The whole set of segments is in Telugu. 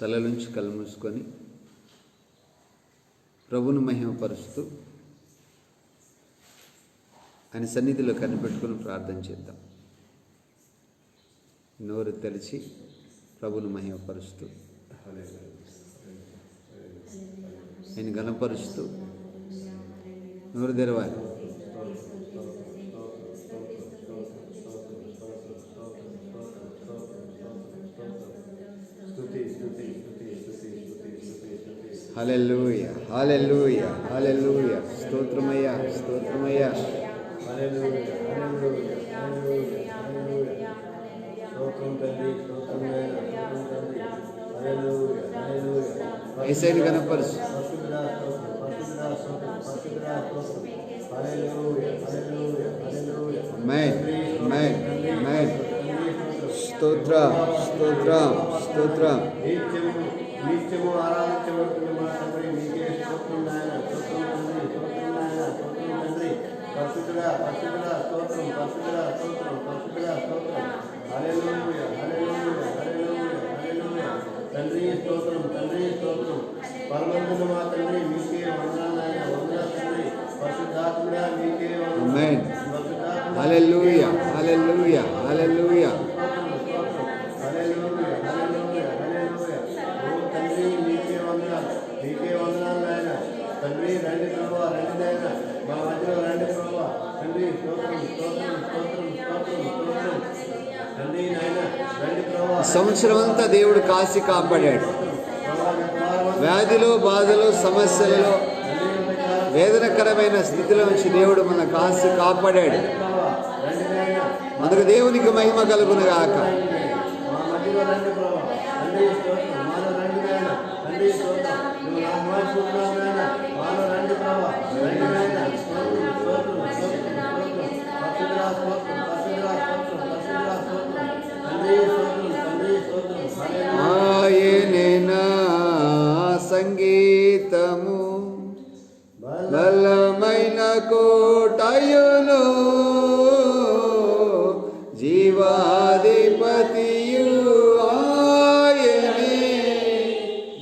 తలలుంచి కళ్ళు మూసుకొని ప్రభువును మహిమపరుస్తూ ఆయన సన్నిధిలో కనిపెట్టుకుని ప్రార్థన చేద్దాం. నోరు తెరిచి ప్రభువును మహిమపరుస్తూ ఆయన ఘనపరుస్తూ నోరు తెరవాలి. హల్లెలూయా హల్లెలూయా హల్లెలూయా. స్తోత్రమయ్యా స్తోత్రమయ్యా. యేసయ్యను కనపరుచు. ఆమేన్ ఆమేన్ ఆమేన్. స్తోత్రం స్తోత్రం స్తోత్రం. నిత్యము ఆరాధించబడుతున్న మా తండ్రి నీకే స్తోత్రం నాయన. స్తోత్రం తండ్రి స్తోత్రం నాయన. స్తోత్రం తండ్రి. పరిశుద్ధుడా పరిశుద్ధుడా స్తోత్రం. పరిశుద్ధుడా స్తోత్రం. పరిశుద్ధుడా స్తోత్రం. హల్లెలూయా హల్లెలూయా హల్లెలూయా హల్లెలూయా. తండ్రి స్తోత్రం తండ్రి స్తోత్రం. పరమందున మా తండ్రి నీకే వందనాలు నాయన. వందనాలు తండ్రి. పరిశుద్ధాత్మడా నీకే వందనాలు. ఆమేన్. హల్లెలూయా హల్లెలూయా హల్లెలూయా. నీకే వందనాలు నాయన. తండ్రి రండి ప్రభువా రండి నాయన. మా మధ్యలో రండి ప్రభువా. తండ్రి స్తోత్రం స్తోత్రం స్తోత్రం స్తోత్రం స్తోత్రం. తండ్రి నాయన రండి ప్రభువా. సంవత్సరం అంతా దేవుడు కాసి కాపాడాడు. వ్యాధిలో బాధలో సమస్యలలో వేదనకరమైన స్థితిలో నుంచి దేవుడు మన కాసి కాపాడాడు. మనకు దేవునికి మహిమ కలుగును గాక. మా మధ్యలో రండి ప్రభువా. తండ్రి స్తోత్రం. మాలో రండి నాయన. తండ్రి స్తోత్రం. నువ్వు నా మోసుకుంటున్నావు నాయన. మాలో రండి ప్రభువా. రండి నాయన. స్తోత్రం స్తోత్రం స్తోత్రం స్తోత్రం. పరిశుద్ధుడా స్తోత్రం. పరిశుద్ధుడా స్తోత్రం. పరిశుద్ధుడా స్తోత్రం. తండ్రి స్తోత్రం. తండ్రి స్తోత్రం. ఆయనే నా సంగీతము బలమైన కోటయును జీవాధిపతియు ఆయనే.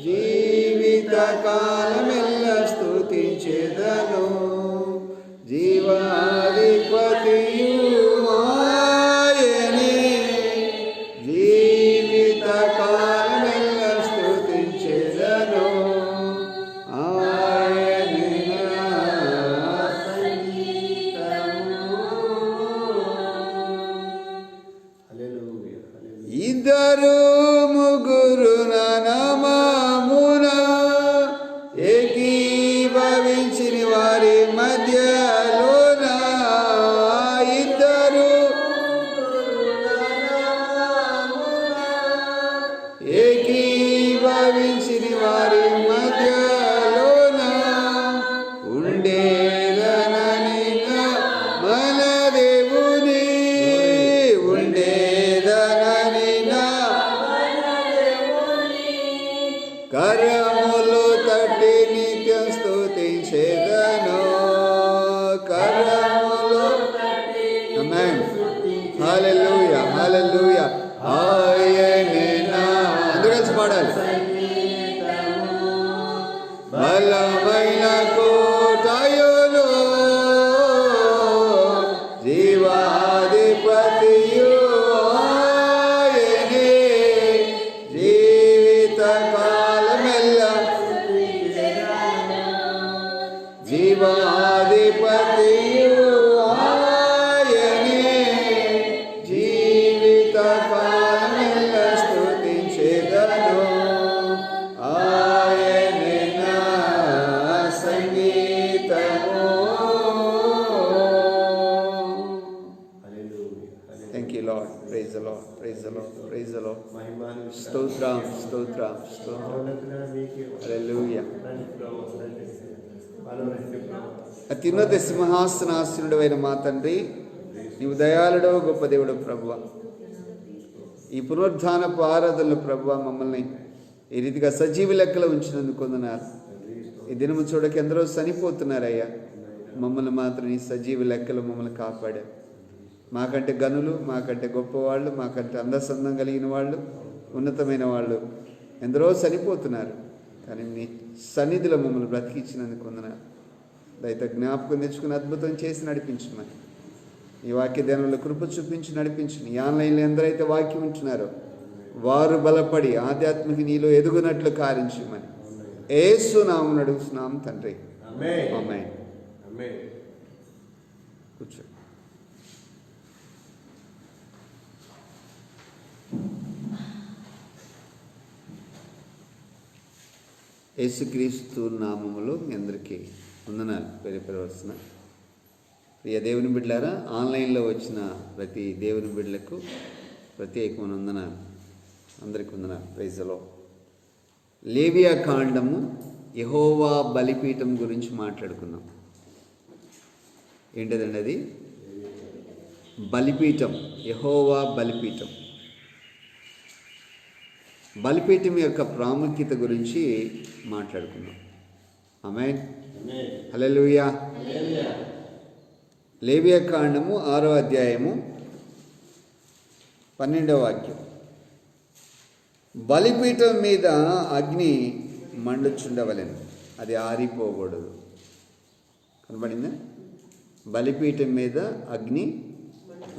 జీవిత కాలమెల్ల స్తుతించెదను. జీవాధిపతియు ఆయనే. జీవిత కాలమెల్ల స్తుతించెదను. ఆయనే నా హల్లెలూయా హల్లెలూయా. ఇద్దరు ముగ్గురు నామమున ఏకీభవించిన వారి మధ్యలోన ఇద్దరు ఏకీభవించిన వారి మధ్యలోన ఉండేదనని మన దేవుని ఉండేదనని కరములు తట్టి నిత్యం స్తుతించెదను. కరములు. ఆమేన్. హల్లెలూయా హల్లెలూయా. ఆయనే నా. అందరూ కలిసి పాడాలి. బలమైన కోటయును జీవాధిపతియు ఆయనే. జీవిత కాలమెల్ల జీవాధిపతియు ఆయనే. జీవిత కాలమెల్ల స్తుతించెదను. ఆయనే నా సంగీతము. Hallelujah hallelujah. Thank you Lord. Praise the Lord praise the Lord praise the Lord. మహిమాను స్తోత్రం స్తోత్రం స్తోత్రం. మహోన్నతుడా నీకే హల్లెలూయా. రండి ప్రభువా రండి. మాలో రండి ప్రభువా. అత్యున్నత సింహాసనాసీనుడైన మా తండ్రి, నీవు దయాళుడో గొప్ప దేవుడు ప్రభువా. ఈ పునరుద్ధానపు ఆరాధనలు ప్రభువా మమ్మల్ని ఈ రీతిగా సజీవ లెక్కలో ఉంచినందుకు వందనాలు. ఈ దినము చూడక ఎందరో చనిపోతున్నారయ్యా. మమ్మల్ని మాత్రం ఈ సజీవ లెక్కలు మమ్మల్ని కాపాడారు. మాకంటే గనులు, మాకంటే గొప్పవాళ్ళు, మాకంటే అందసందం కలిగిన వాళ్ళు, ఉన్నతమైన వాళ్ళు ఎందరో చనిపోతున్నారు, కానీ నీ సన్నిధిలో మమ్మల్ని బ్రతికించినందుకు వందనాలు. దయతో జ్ఞాపకం తెచ్చుకుని అద్భుతం చేసి నడిపించమని, ఈ వాక్య ధ్యానంలో కృప చూపించి నడిపించు. ఈ ఆన్లైన్లో ఎందరైతే వాక్యం ఉంటున్నారో వారు బలపడి ఆధ్యాత్మిక నీలో ఎదుగునట్లు కారించమని యేసు నామమున అడుగుతున్నాం తండ్రి. ఆమేన్. కూర్చో. యేసుక్రీస్తు నామములో మీ అందరికీ వందనాలు పేరుపరవలసిన ప్రియ దేవుని బిడ్డలారా, ఆన్లైన్లో వచ్చిన ప్రతి దేవుని బిడ్డలకు ప్రత్యేకమైన వందనాలు. అందరికీ వందనాలు. Praise the lord. లేవియా కాండము యెహోవా బలిపీఠం గురించి మాట్లాడుకున్నాం. ఏంటదండి అది? బలిపీఠం, యెహోవా బలిపీఠం. బలిపీఠం యొక్క ప్రాముఖ్యత గురించి మాట్లాడుకున్నాం. ఆమేన్. హల్లెలూయా. లేవియా కాండము 6వ అధ్యాయము 12వ వాక్యం. బలిపీఠం మీద అగ్ని మండుచుండవలెను, అది ఆరిపోకూడదు. కనబడిందా? బలిపీఠం మీద అగ్ని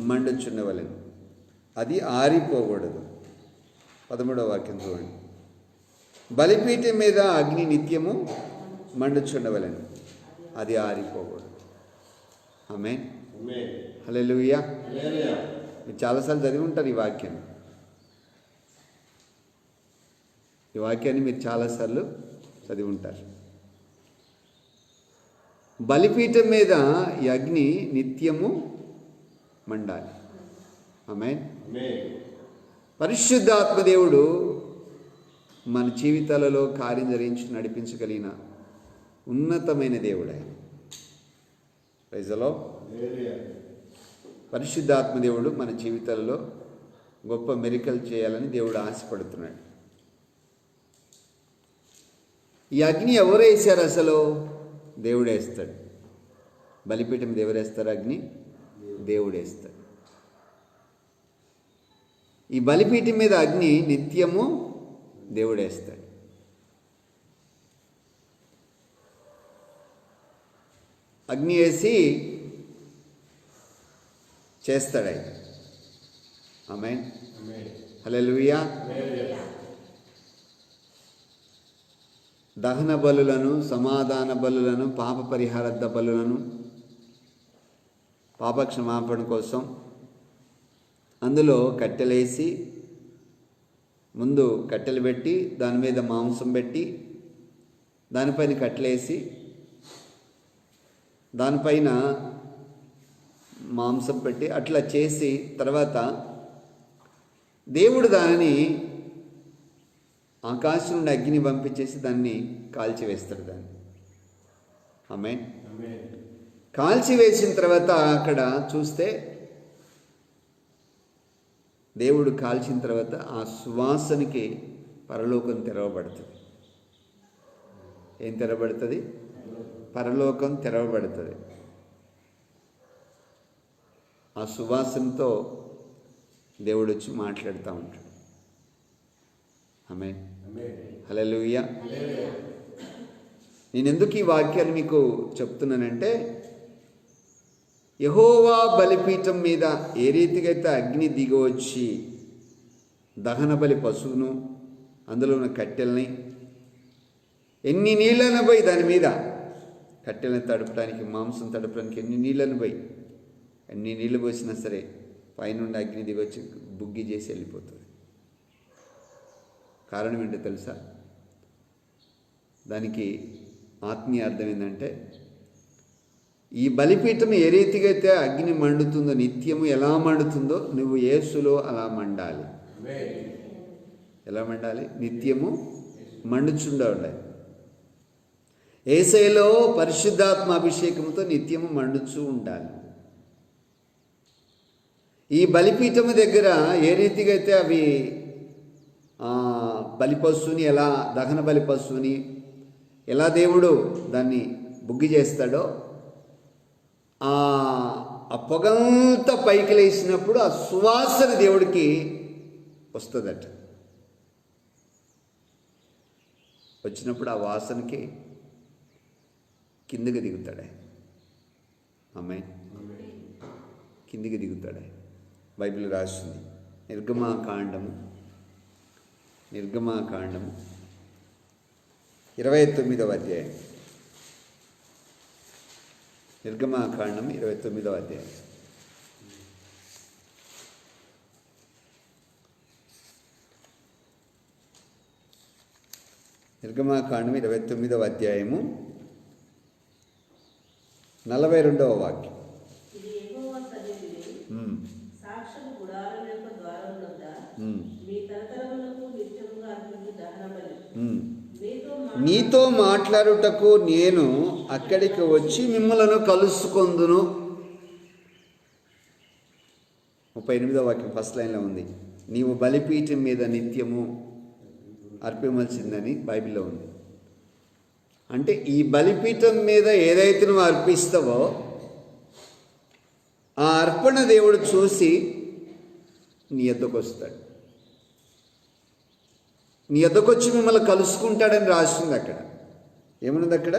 మండుచుండవలెను, అది ఆరిపోకూడదు. 13వ వాక్యం చూడండి. బలిపీఠం మీద అగ్ని నిత్యము మండుచుండవలెను, అది ఆరిపోకూడదు. ఆమేన్. హల్లెలూయా. మీరు చాలాసార్లు చదివి ఉంటారు ఈ వాక్యాన్ని. ఈ వాక్యాన్ని మీరు చాలాసార్లు చదివి ఉంటారు. బలిపీఠం మీద ఈ అగ్ని నిత్యము మండాలి. ఆమేన్. పరిశుద్ధాత్మ దేవుడు మన జీవితాలలో కార్యం జరిగించి నడిపించగలిగిన ఉన్నతమైన దేవుడు ఆయన. Praise the lord. పరిశుద్ధాత్మ దేవుడు మన జీవితాలలో గొప్ప మెరికల్ చేయాలని దేవుడు ఆశపడుతున్నాడు. ఈ అగ్ని ఎవరు వేశారు? అసలు దేవుడు వేస్తాడు. బలిపీఠం మీద ఎవరు వేస్తారు? అగ్ని దేవుడు వేస్తాడు. ఈ బలిపీఠం మీద అగ్ని నిత్యము దేవుడు వేస్తాడు. అగ్ని వేసి చేస్తాడు ఆయన. ఆమేన్. హల్లెలూయా. దహన బలులను, సమాధాన బలులను, పాప పరిహారార్థ బలులను, పాపక్షమాపణ కోసం అందులో కట్టెలేసి, ముందు కట్టెలు పెట్టి దాని మీద మాంసం పెట్టి దానిపైన కట్టెలేసి దానిపైన మాంసం పెట్టి అట్లా చేసి తర్వాత దేవుడు దానిని ఆకాశం నుండి అగ్ని పంపించేసి దాన్ని కాల్చివేస్తాడు. దాన్ని ఆమేన్. కాల్చివేసిన తర్వాత అక్కడ చూస్తే దేవుడు కాల్చిన తర్వాత ఆ సువాసనకి పరలోకం తెరవబడుతుంది. ఏం తెరవబడుతుంది? పరలోకం తెరవబడుతుంది. ఆ సువాసనతో దేవుడు వచ్చి మాట్లాడుతూ ఉంటాడు. ఆమేన్. హల్లెలూయా. నేను ఎందుకు ఈ వాక్యాన్ని మీకు చెప్తున్నానంటే, యెహోవా బలిపీఠం మీద ఏ రీతిగా అయితే అగ్ని దిగవచ్చి దహన బలి పశువును అందులో ఉన్న కట్టెల్ని ఎన్ని నీళ్ళను పోయి దాని మీద కట్టెలను తడపడానికి, మాంసం తడపడానికి ఎన్ని నీళ్ళను పోయి ఎన్ని నీళ్ళు పోసినా సరే పైనుండి అగ్ని దిగొచ్చి బుగ్గి చేసి వెళ్ళిపోతుంది. కారణం ఏంటో తెలుసా? దానికి ఆత్మీయ అర్థం ఏంటంటే, ఈ బలిపీఠం ఏ రీతిగా అయితే అగ్ని మండుతుందో, నిత్యము ఎలా మండుతుందో నువ్వు యేసులో అలా మండాలి. ఎలా మండాలి? నిత్యము మండుచుండాలి. యేసయ్యలో పరిశుద్ధాత్మ అభిషేకంతో నిత్యము మండుచూ ఉండాలి. ఈ బలిపీఠము దగ్గర ఏ రీతిగా అయితే అవి బలిపశువుని ఎలా, దహన బలిపశువుని ఎలా దేవుడు దాన్ని బుగ్గి చేస్తాడో, ఆ పొగంతా పైకి లేచినప్పుడు ఆ సువాసన దేవుడికి వస్తుందట. వచ్చినప్పుడు ఆ వాసనకి కిందకి దిగుతాడే. ఆమేన్. కిందికి దిగుతాడే. బైబిల్ రాస్తుంది. నిర్గమాకాండము 29వ అధ్యాయం. నిర్గమాకాండం 29వ అధ్యాయం. నిర్గమాకాండం 29వ అధ్యాయము 42వ వాక్యం. ఇది యెహోవా సన్నిధిని సాక్షపు గుడారం యొక్క ద్వారం వద్ద మీ తరతరములకు నిత్యముగా అర్పించు దహనబలి. నీతో మాట్లాడుటకు నేను అక్కడికి వచ్చి మిమ్మలను కలుసుకొందును. 38వ వాక్యం ఫస్ట్ లైన్లో ఉంది. నీవు బలిపీఠం మీద నిత్యము అర్పించాల్సిందని బైబిల్లో ఉంది. అంటే ఈ బలిపీఠం మీద ఏదైతే నువ్వు అర్పిస్తావో ఆ అర్పణ దేవుడు చూసి నీ ఎద్దకు వస్తాడు. నీ ఎద్దకు వచ్చి మిమ్మల్ని కలుసుకుంటాడని రాస్తుంది అక్కడ. ఏమన్నది అక్కడ?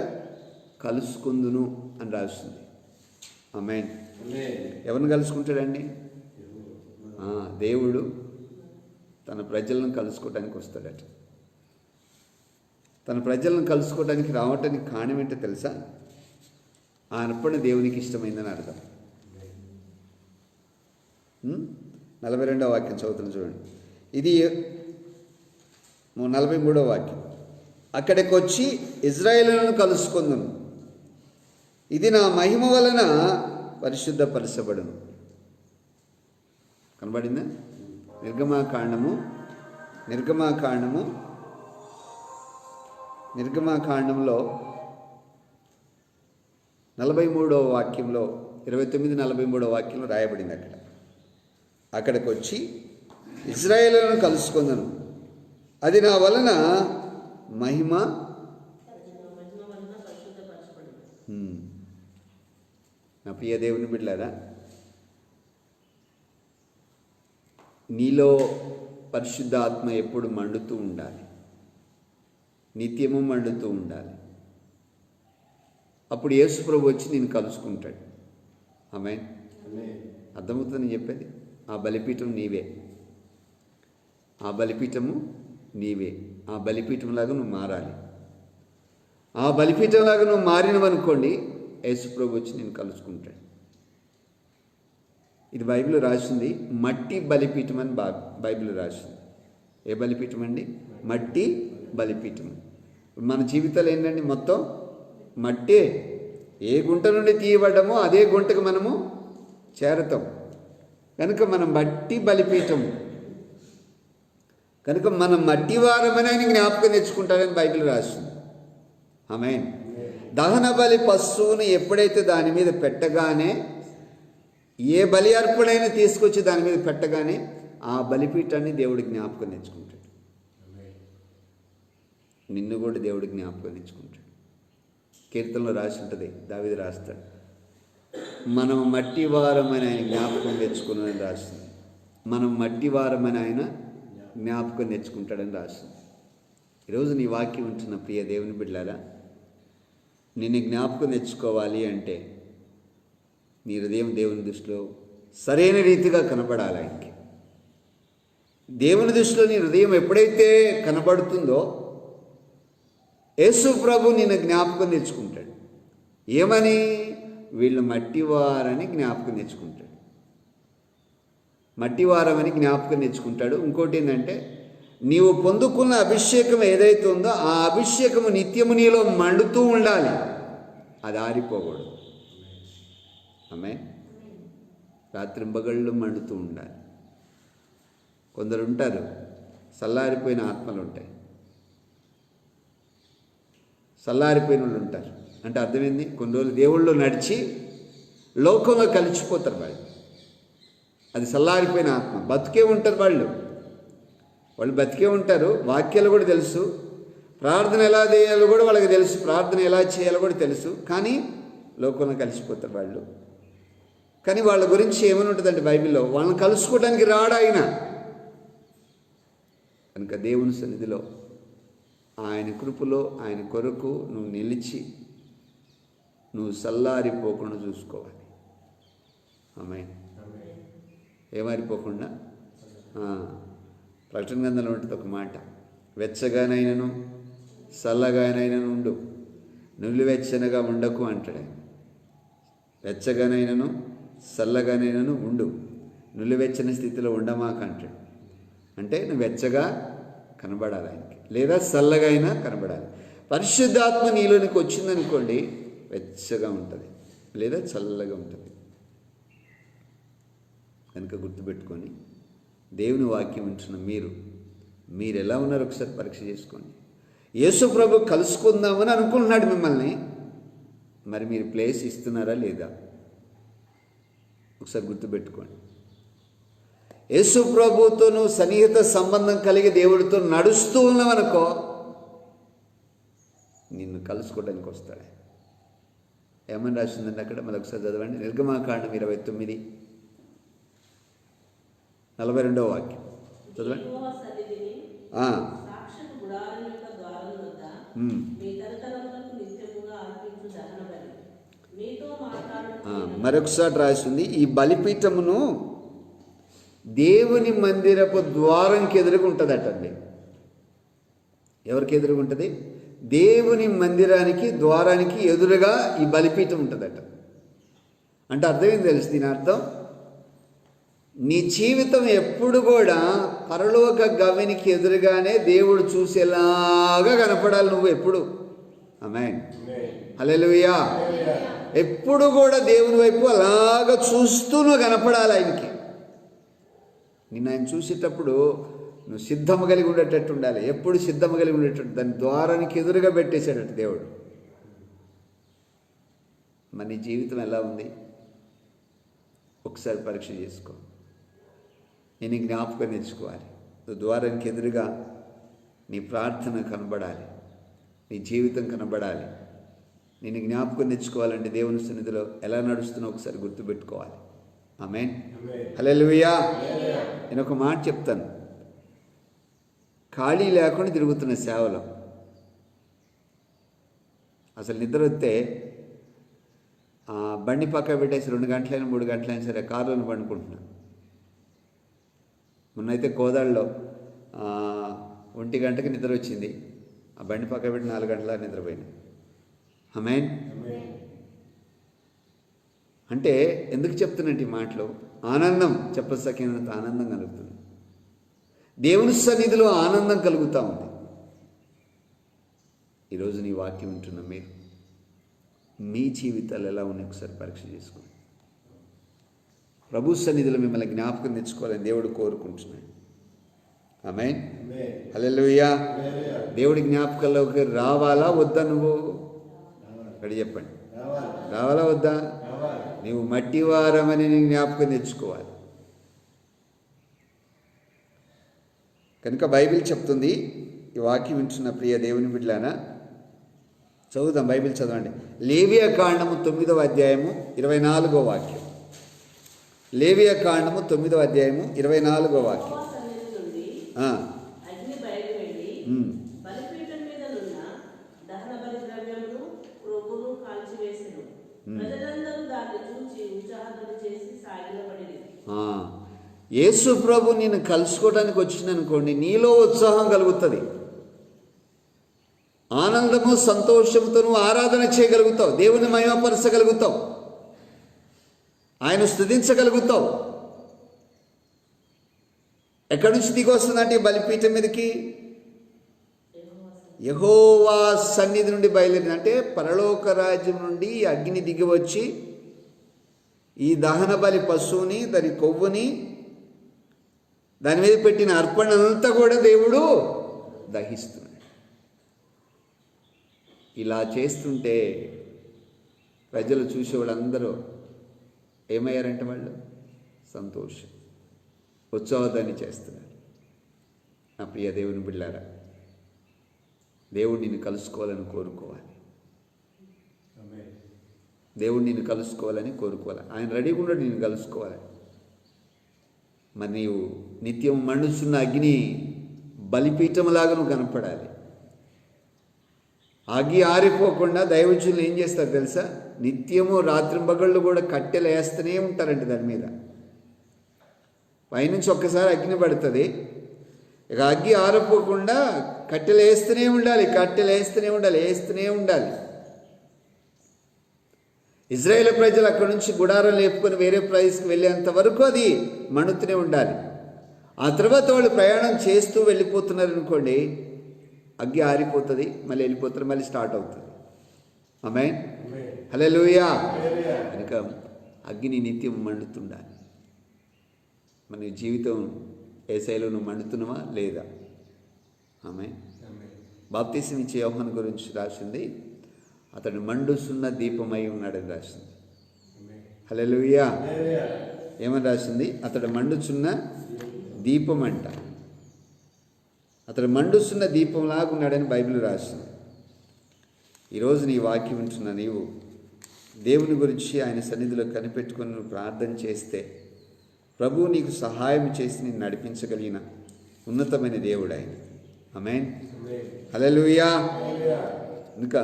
కలుసుకుందును అని రాస్తుంది. ఆమేన్. ఎవరిని కలుసుకుంటాడండి? దేవుడు తన ప్రజలను కలుసుకోవడానికి వస్తాడట. తన ప్రజలను కలుసుకోవడానికి రావటానికి కారణం ఏంటో తెలుసా? ఆ అర్పణ దేవునికి ఇష్టమైందని అర్థం. 42వ వాక్యం చదువుతున్నా చూడండి. ఇది 43వ వాక్యం. అక్కడికి వచ్చి ఇజ్రాయేలులను కలుసుకుందును, ఇది నా మహిమ వలన పరిశుద్ధపరచబడును. కనబడిందా? నిర్గమాకాండంలో 43వ వాక్యంలో 29-43వ వాక్యంలో రాయబడింది. అక్కడికి వచ్చి ఇజ్రాయేలులను కలుసుకుందును, అది నా వలన మహిమ నా ప్రియ దేవుని బిడ్డలారా, నీలో పరిశుద్ధ ఆత్మ ఎప్పుడు మండుతూ ఉండాలి, నిత్యము మండుతూ ఉండాలి. అప్పుడు యేసు ప్రభు వచ్చి నేను కలుసుకుంటాడు. ఆమేన్. అర్థమవుతుందని చెప్పేది. ఆ బలిపీఠం నీవే, ఆ బలిపీఠము నీవే. ఆ బలిపీఠంలాగా నువ్వు మారాలి. ఆ బలిపీఠంలాగా నువ్వు మారినవనుకోండి, యేసు ప్రభు వచ్చి నేను కలుసుకుంటాడు. ఇది బైబిల్ రాసింది. మట్టి బలిపీఠం అని బైబిల్ రాసింది. ఏ బలిపీఠం అండి? మట్టి బలిపీఠం. మన జీవితాలు ఏంటండి? మొత్తం మట్టే. ఏ గుంట నుండి తీయబడ్డామో అదే గుంటకు మనము చేరతాం. కనుక మనం మట్టి బలిపీఠం. కనుక మనం మట్టి వారమని ఆయన జ్ఞాపకం తెచ్చుకుంటాడని బైబిల్ రాసింది. ఆమేన్. దహన బలి పశువును ఎప్పుడైతే దాని మీద పెట్టగానే, ఏ బలి అర్పణైనా తీసుకొచ్చి దాని మీద పెట్టగానే ఆ బలిపీఠాన్ని దేవుడు జ్ఞాపకం తెచ్చుకుంటాడు. నిన్ను కూడా దేవుడు జ్ఞాపకం తెచ్చుకుంటాడు. కీర్తనలో రాసి ఉంటుంది, దావీదు రాస్తాడు, మనం మట్టి వారమని ఆయన జ్ఞాపకం తెచ్చుకున్నాడని రాస్తుంది. మనం మట్టి వారమని ఆయన జ్ఞాపకం తెచ్చుకుంటాడని రాస్తుంది. ఈరోజు నీ వాక్యం ఉంటున్న ప్రియ దేవుని బిడ్డలారా, నిన్ను జ్ఞాపకం తెచ్చుకోవాలి అంటే నీ హృదయం దేవుని దృష్టిలో సరైన రీతిగా కనబడాలి. ఆయనకి దేవుని దృష్టిలో నీ హృదయం ఎప్పుడైతే కనబడుతుందో యేసు ప్రభు నిన్ను జ్ఞాపకం తెచ్చుకుంటాడు. ఏమని? వీళ్ళు మట్టివారని జ్ఞాపకం తెచ్చుకుంటాడు. మట్టివారమని జ్ఞాపకం తెచ్చుకుంటాడు. ఇంకోటి ఏంటంటే, నీవు పొందుకున్న అభిషేకం ఏదైతే ఉందో ఆ అభిషేకము నిత్యము నీలో మండుతూ ఉండాలి, అది ఆరిపోకూడదు. ఆమేన్. రాత్రింబగళ్ళు మండుతూ ఉండాలి. కొందరు ఉంటారు, చల్లారిపోయిన ఆత్మలు ఉంటాయి, చల్లారిపోయిన వాళ్ళు ఉంటారు. అంటే అర్థమైంది, కొన్ని రోజులు దేవుళ్ళు నడిచి లోకంలో కలిసిపోతారు వాళ్ళు. అది చల్లారిపోయిన ఆత్మ. బతికే ఉంటారు వాళ్ళు బతికే ఉంటారు. వాక్యాలు కూడా తెలుసు, ప్రార్థన ఎలా చేయాలో కూడా వాళ్ళకి తెలుసు, ప్రార్థన ఎలా చేయాలో కూడా తెలుసు. కానీ లోకంలో కలిసిపోతారు వాళ్ళు. కానీ వాళ్ళ గురించి ఏమని ఉంటుందంటే బైబిల్లో, వాళ్ళని కలుసుకోవడానికి రాడు ఆయన. కనుక దేవుని సన్నిధిలో ఆయన కృపలో ఆయన కొరకు నువ్వు నిలిచి నువ్వు చల్లారిపోకుండా చూసుకోవాలి. ఆమేన్. ఏమారిపోకుండా. ప్రకటన గ్రంథంలో ఉంటుంది ఒక మాట, వెచ్చగానైనను చల్లగానైనను ఉండు, నులివెచ్చనగా ఉండకు అంటాడు. వెచ్చగానైనను చల్లగానైనను ఉండు, నులివెచ్చని స్థితిలో ఉండమాక అంటాడు. అంటే నువ్వు వెచ్చగా కనబడాలి ఆయనకి, లేదా చల్లగా అయినా కనబడాలి. పరిశుద్ధాత్మ నీలోనికి వచ్చిందనుకోండి, వెచ్చగా ఉంటుంది లేదా చల్లగా ఉంటుంది. కనుక గుర్తుపెట్టుకొని దేవుని వాక్యం ఉంటున్న మీరు ఎలా ఉన్నారో ఒకసారి పరీక్ష చేసుకోండి. యేసు ప్రభు కలుసుకుందామని అనుకుంటున్నాడు మిమ్మల్ని, మరి మీరు ప్లేస్ ఇస్తున్నారా లేదా ఒకసారి గుర్తుపెట్టుకోండి. యేసు ప్రభుతో నువ్వు సన్నిహిత సంబంధం కలిగి దేవుడితో నడుస్తూ ఉన్నావనుకో, నిన్ను కలుసుకోవడానికి వస్తాడు. ఏమని రాసిందండి అక్కడ? మళ్ళీ ఒకసారి చదవండి. నిర్గమాకాండం 29:42 వాక్యం చదవండి. మరొకసారి రాసింది, ఈ బలిపీఠమును దేవుని మందిరపు ద్వారంకి ఎదురుగా ఉంటుందటండి. ఎవరికి ఎదురుగా ఉంటుంది? దేవుని మందిరానికి ద్వారానికి ఎదురుగా ఈ బలిపీఠం ఉంటుందట. అంటే అర్థమేం తెలుసు దీని అర్థం? నీ జీవితం ఎప్పుడు కూడా పరలోక గవినికి ఎదురుగానే దేవుడు చూసేలాగా కనపడాలి నువ్వు ఎప్పుడు. ఆమేన్. హల్లెలూయా. ఎప్పుడు కూడా దేవుని వైపు అలాగా చూస్తూ నువ్వు కనపడాలి ఆయనకి. నిన్ను ఆయన చూసేటప్పుడు నువ్వు సిద్ధము కలిగి ఉండేటట్టు ఉండాలి. ఎప్పుడు సిద్ధము కలిగి ఉండేటట్టు, దాని ద్వారానికి ఎదురుగా పెట్టేశాడట దేవుడు. మరి నీ జీవితం ఎలా ఉంది ఒకసారి పరీక్ష చేసుకో. నేను జ్ఞాపకం తెచ్చుకోవాలి. నువ్వు ద్వారానికి ఎదురుగా నీ ప్రార్థన కనబడాలి, నీ జీవితం కనబడాలి. నేను జ్ఞాపకం తెచ్చుకోవాలంటే దేవుని సన్నిధిలో ఎలా నడుస్తున్నావు ఒకసారి గుర్తుపెట్టుకోవాలి. ఆమేన్. హల్లెలూయా. నేను ఒక మాట చెప్తాను. ఖాళీ లేకుండా తిరుగుతున్న సేవలో అసలు నిద్ర వస్తే బండి పక్క పెట్టేసి 2 గంటలైనా 3 గంటలైనా సరే కారులో పండుకుంటున్నాను. మొన్నైతే కోదాళ్ళలో 1 గంటకి నిద్ర వచ్చింది. ఆ బండి పక్క పెట్టి 4 గంటల నిద్రపోయినా. ఆమేన్. అంటే ఎందుకు చెప్తున్నట్టు ఈ మాటలు? ఆనందం చెప్పసకినంత ఆనందం కలుగుతుంది. దేవుని సన్నిధిలో ఆనందం కలుగుతూ ఉంది. ఈరోజు నీ వాక్యం ఉంటున్న మీరు మీ జీవితాలు ఎలా ఉన్నాయి ఒకసారి పరీక్ష చేసుకోండి. ప్రభు సన్నిధిలో మిమ్మల్ని జ్ఞాపకం తెచ్చుకోవాలని దేవుడు కోరుకుంటున్నాడు. ఆమేన్. హల్లెలూయా. దేవుడి జ్ఞాపకాల్లోకి రావాలా వద్దా? నువ్వు అక్కడ చెప్పండి. రావాలా వద్దా? నీవు మట్టివారమని నీ జ్ఞాపకం తెచ్చుకోవాలి. కనుక బైబిల్ చెప్తుంది, ఈ వాక్యం వింటున్న ప్రియ దేవుని బిడ్డలారా చదువుదాం. బైబిల్ చదవండి. లేవియా కాండము 9వ అధ్యాయము 24వ వాక్యం. లేవియా కాండము 9వ అధ్యాయము 24వ వాక్యం. యేసు ప్రభు నిన్ను కలుసుకోవడానికి వచ్చిందనుకోండి, నీలో ఉత్సాహం కలుగుతుంది, ఆనందము సంతోషంతో నువ్వు ఆరాధన చేయగలుగుతావు, దేవుని మహిమపరచగలుగుతావు, ఆయన స్తుతించగలుగుతావు. ఎక్కడి నుంచి దిగి వస్తుందంటే బలిపీఠం మీదకి యెహోవా సన్నిధి నుండి బయలుదేరింది. అంటే పరలోక రాజ్యం నుండి అగ్ని దిగి వచ్చి ఈ దహన బలి పశువుని, దాని కొవ్వుని, దాని మీద పెట్టిన అర్పణంతా కూడా దేవుడు దహిస్తున్నాడు. ఇలా చేస్తుంటే ప్రజలు చూసే వాళ్ళందరూ ఏమయ్యారంటే వాళ్ళు సంతోషం, ఉత్సాహాన్ని చేస్తున్నారు. నా ప్రియ దేవుని బిడ్డలారా, దేవుడు నిన్ను కలుసుకోవాలని కోరుకోవాలి. దేవుడు నిన్ను కలుసుకోవాలని కోరుకోవాలి. ఆయన రెడీగా ఉన్నాడు నిన్ను కలుసుకోవాలి. మరి నీవు నిత్యం మండుచున్న అగ్ని బలిపీఠంలాగా నువ్వు కనపడాలి. అగ్గి ఆరిపోకుండా దైవజనులు ఏం చేస్తారు తెలుసా? నిత్యము రాత్రింబగళ్ళు కూడా కట్టెలు వేస్తూనే ఉంటారండి దాని మీద. పైనుంచి ఒక్కసారి అగ్ని పడుతుంది, ఇక అగ్గి ఆరిపోకుండా కట్టెలు వేస్తూనే ఉండాలి, వేస్తూనే ఉండాలి. ఇజ్రాయేల్ ప్రజలు అక్కడి నుంచి గుడారం లేపుకొని వేరే ప్లేస్కి వెళ్ళేంత వరకు అది మండుతూనే ఉండాలి. ఆ తర్వాత వాళ్ళు ప్రయాణం చేస్తూ వెళ్ళిపోతున్నారు అనుకోండి, అగ్గి ఆరిపోతుంది, మళ్ళీ వెళ్ళిపోతారు, మళ్ళీ స్టార్ట్ అవుతుంది. ఆమేన్, హల్లెలూయా. కనుక అగ్ని నిత్యం మండుతుండాలి. మన జీవితం యేసయ్యలో నువ్వు మండుతున్నావా లేదా? ఆమేన్. బాప్తిసం ఇచ్చే యోహాను గురించి రాసింది, అతడు మండుసున్న దీపమై ఉన్నాడని రాసింది. హల్లెలూయా. ఏమని రాసింది? అతడు మండుచున్న దీపం అంట. అతడు మండుస్తున్న దీపంలాగా ఉన్నాడని బైబిల్ రాసింది. ఈరోజు నీ వాక్యం వింటున్న నీవు దేవుని గురించి ఆయన సన్నిధిలో కనిపెట్టుకొని నువ్వు ప్రార్థన చేస్తే ప్రభువు నీకు సహాయం చేసి నిన్ను నడిపించగలిగిన ఉన్నతమైన దేవుడు ఆయన. ఆమేన్, హల్లెలూయా. ఇంకా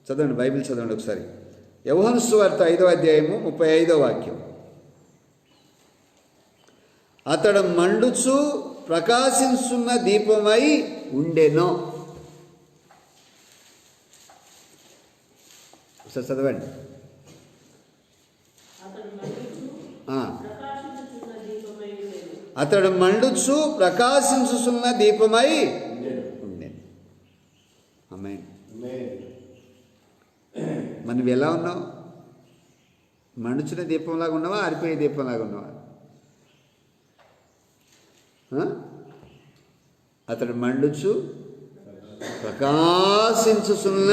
చదవండి, బైబిల్ చదవండి ఒకసారి. యోహాను సువార్త 5వ అధ్యాయము 35వ వాక్యం. అతడు మండుచు ప్రకాశించున్న దీపమై ఉండెను. ఒకసారి చదవండి. అతడు మండుచు ప్రకాశించుచున్న దీపమై ఉండెను. ఆమేన్. మనం ఎలా ఉన్నావు? మండుచున్న దీపంలాగా ఉన్నావా, ఆరిపోయే దీపంలాగా ఉన్నావా? అతడు మండుచు ప్రకాశించుచున్న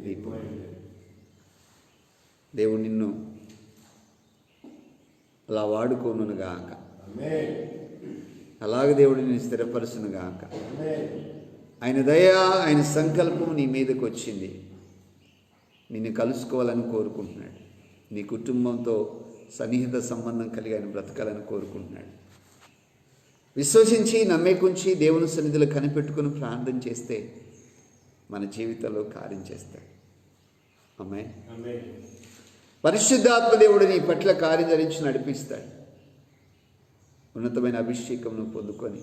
దీపం. దేవుడు నిన్ను అలా వాడుకోను గాక, అలాగే దేవుడు నిన్ను స్థిరపరచును గాక. ఆయన దయ, ఆయన సంకల్పం నీ మీదకి వచ్చింది. నిన్ను కలుసుకోవాలని కోరుకుంటున్నాడు. నీ కుటుంబంతో సన్నిహిత సంబంధం కలిగి ఆయన బ్రతకాలని కోరుకుంటున్నాడు. విశ్వసించి నమ్మేకుంచి దేవుని సన్నిధిలో కనిపెట్టుకుని ప్రార్థన చేస్తే మన జీవితంలో కార్యం చేస్తాడు. ఆమేన్. పరిశుద్ధాత్మ దేవుడు నీ పట్ల కార్యం ధరించి నడిపిస్తాడు. ఉన్నతమైన అభిషేకం నువ్వు పొందుకొని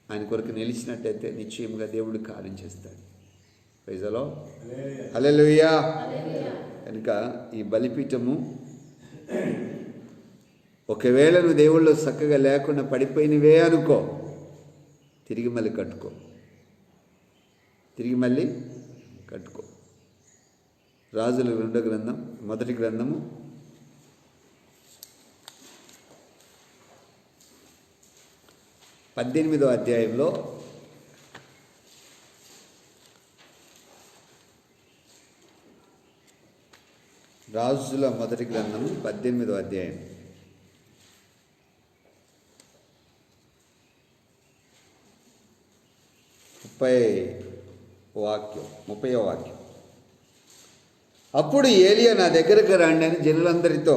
ఆయన కొరకు నిలిచినట్టయితే నిశ్చయంగా దేవుడు కార్యం చేస్తాడు. ప్రైజ్ ది లార్డ్, హల్లెలూయా. కనుక ఈ బలిపీఠము ఒకవేళ నువ్వు దేవుళ్ళు చక్కగా లేకుండా పడిపోయినవే అనుకో, తిరిగి మళ్ళీ కట్టుకో. రాజుల 2వ గ్రంథం 1వ గ్రంథము 18వ అధ్యాయంలో రాజుల 1వ గ్రంథము 18వ అధ్యాయం 30వ వాక్యం. అప్పుడు ఏలియా నా దగ్గరకు రండి అని జనులందరితో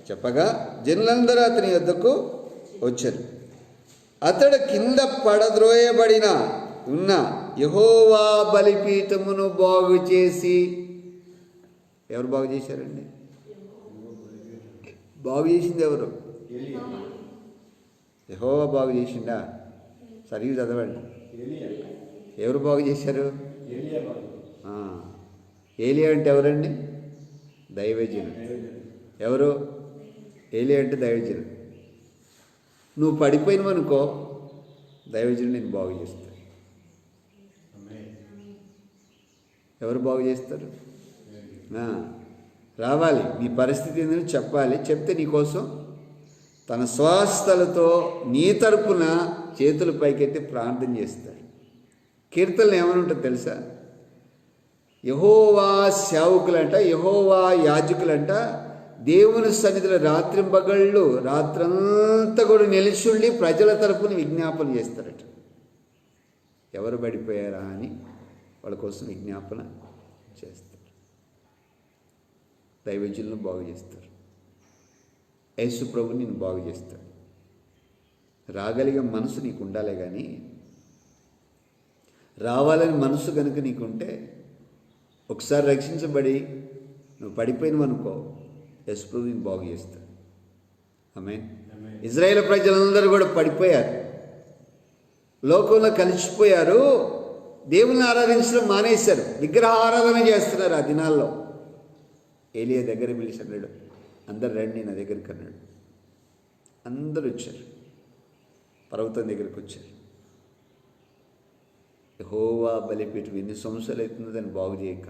చెప్పగా జనులందరూ అతని యొద్దకు వచ్చారు. అతడు కింద పడద్రోయబడిన ఉన్న యెహోవా బలిపీఠమును బాగు చేసి, ఎవరు బాగు చేశారండి? బాగు చేసింది ఎవరు? యెహోవా బాగు చేసిండా? సరిగ్గా చదవండి. ఎవరు బాగు చేశారు? ఏలియా అంటే ఎవరండి? దైవజనుడు. ఎవరు? ఏలియా అంటే దైవజనుడు. నువ్వు పడిపోయినవనుకో, దైవజనుడు నేను బాగు చేస్తాడు. ఎవరు బాగు చేస్తారు? రావాలి, నీ పరిస్థితి ఏందని చెప్పాలి. చెప్తే నీకోసం తన స్వస్థలతో నీ తరపున చేతుల పైకెత్తి ప్రార్థన చేస్తాడు. కీర్తనలు ఏమని ఉంటుంది తెలుసా? యెహోవా సేవకులంట, యెహోవా యాజకులంట దేవుని సన్నిధిలో రాత్రింబగళ్ళు రాత్రంతా కూడా నిలిచుండి ప్రజల తరపున విజ్ఞాపన చేస్తారట. ఎవరు పడిపోయారా అని వాళ్ళ కోసం విజ్ఞాపన చేస్తారు. దైవజనులను బాగు చేస్తారు. యేసు ప్రభువు నిన్ను బాగు చేస్తాడు. రాగలిగే మనసు నీకు ఉండాలి, కానీ రావాలని మనసు కనుక నీకుంటే, ఒకసారి రక్షించబడి నువ్వు పడిపోయినవనుకో, యేసు ప్రభువు నిన్ను బాగు చేస్తాడు. ఆమేన్. ఇజ్రాయేల్ ప్రజలందరూ కూడా పడిపోయారు, లోకంలో కలిసిపోయారు, దేవుని ఆరాధించడం మానేశారు, విగ్రహ ఆరాధన చేస్తున్నారు. ఆ దినాల్లో ఏలియా దగ్గర పిలిచి అన్నాడు, అందరు రండి నా దగ్గరికి అన్నాడు. అందరూ వచ్చారు, పర్వతం దగ్గరికి వచ్చారు. యెహోవా బలిపీఠం ఎన్ని సంవత్సరాలు అవుతుందో దాన్ని బాగు చేయక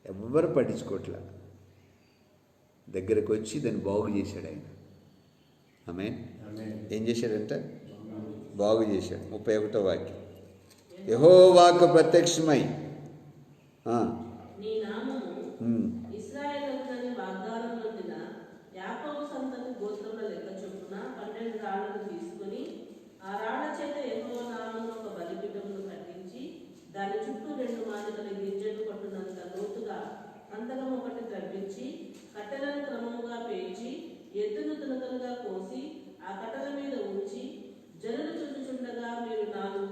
ఎవ్వరు పట్టించుకోవట్లా. దగ్గరకు వచ్చి దాన్ని బాగు చేశాడు ఆయన. ఆమేన్. ఏం చేశాడంటే బాగు చేశాడు. 31వ వాక్యం, యెహోవాకు ప్రత్యక్షమై నీ నామము ఇశ్రాయేలునని వాగ్దానం పొందిన యాకోబు సంతతి గోత్రముల లెక్క చొప్పున 12 రాళ్లను తీసుకుని ఆ రాళ్ల చేత యెహోవా నామమున ఒక బలిపీఠమును కట్టించి దాని చుట్టూ 2 మాదికల గింజలు పట్టునంత లోతుగా కందకం ఒకటి త్రవ్వించి కట్టెలను క్రమముగా పేర్చి ఎద్దును తునకలుగా కోసి ఆ కట్టెల మీద ఉంచి జనులు చుట్టుచుండగా మీరు 4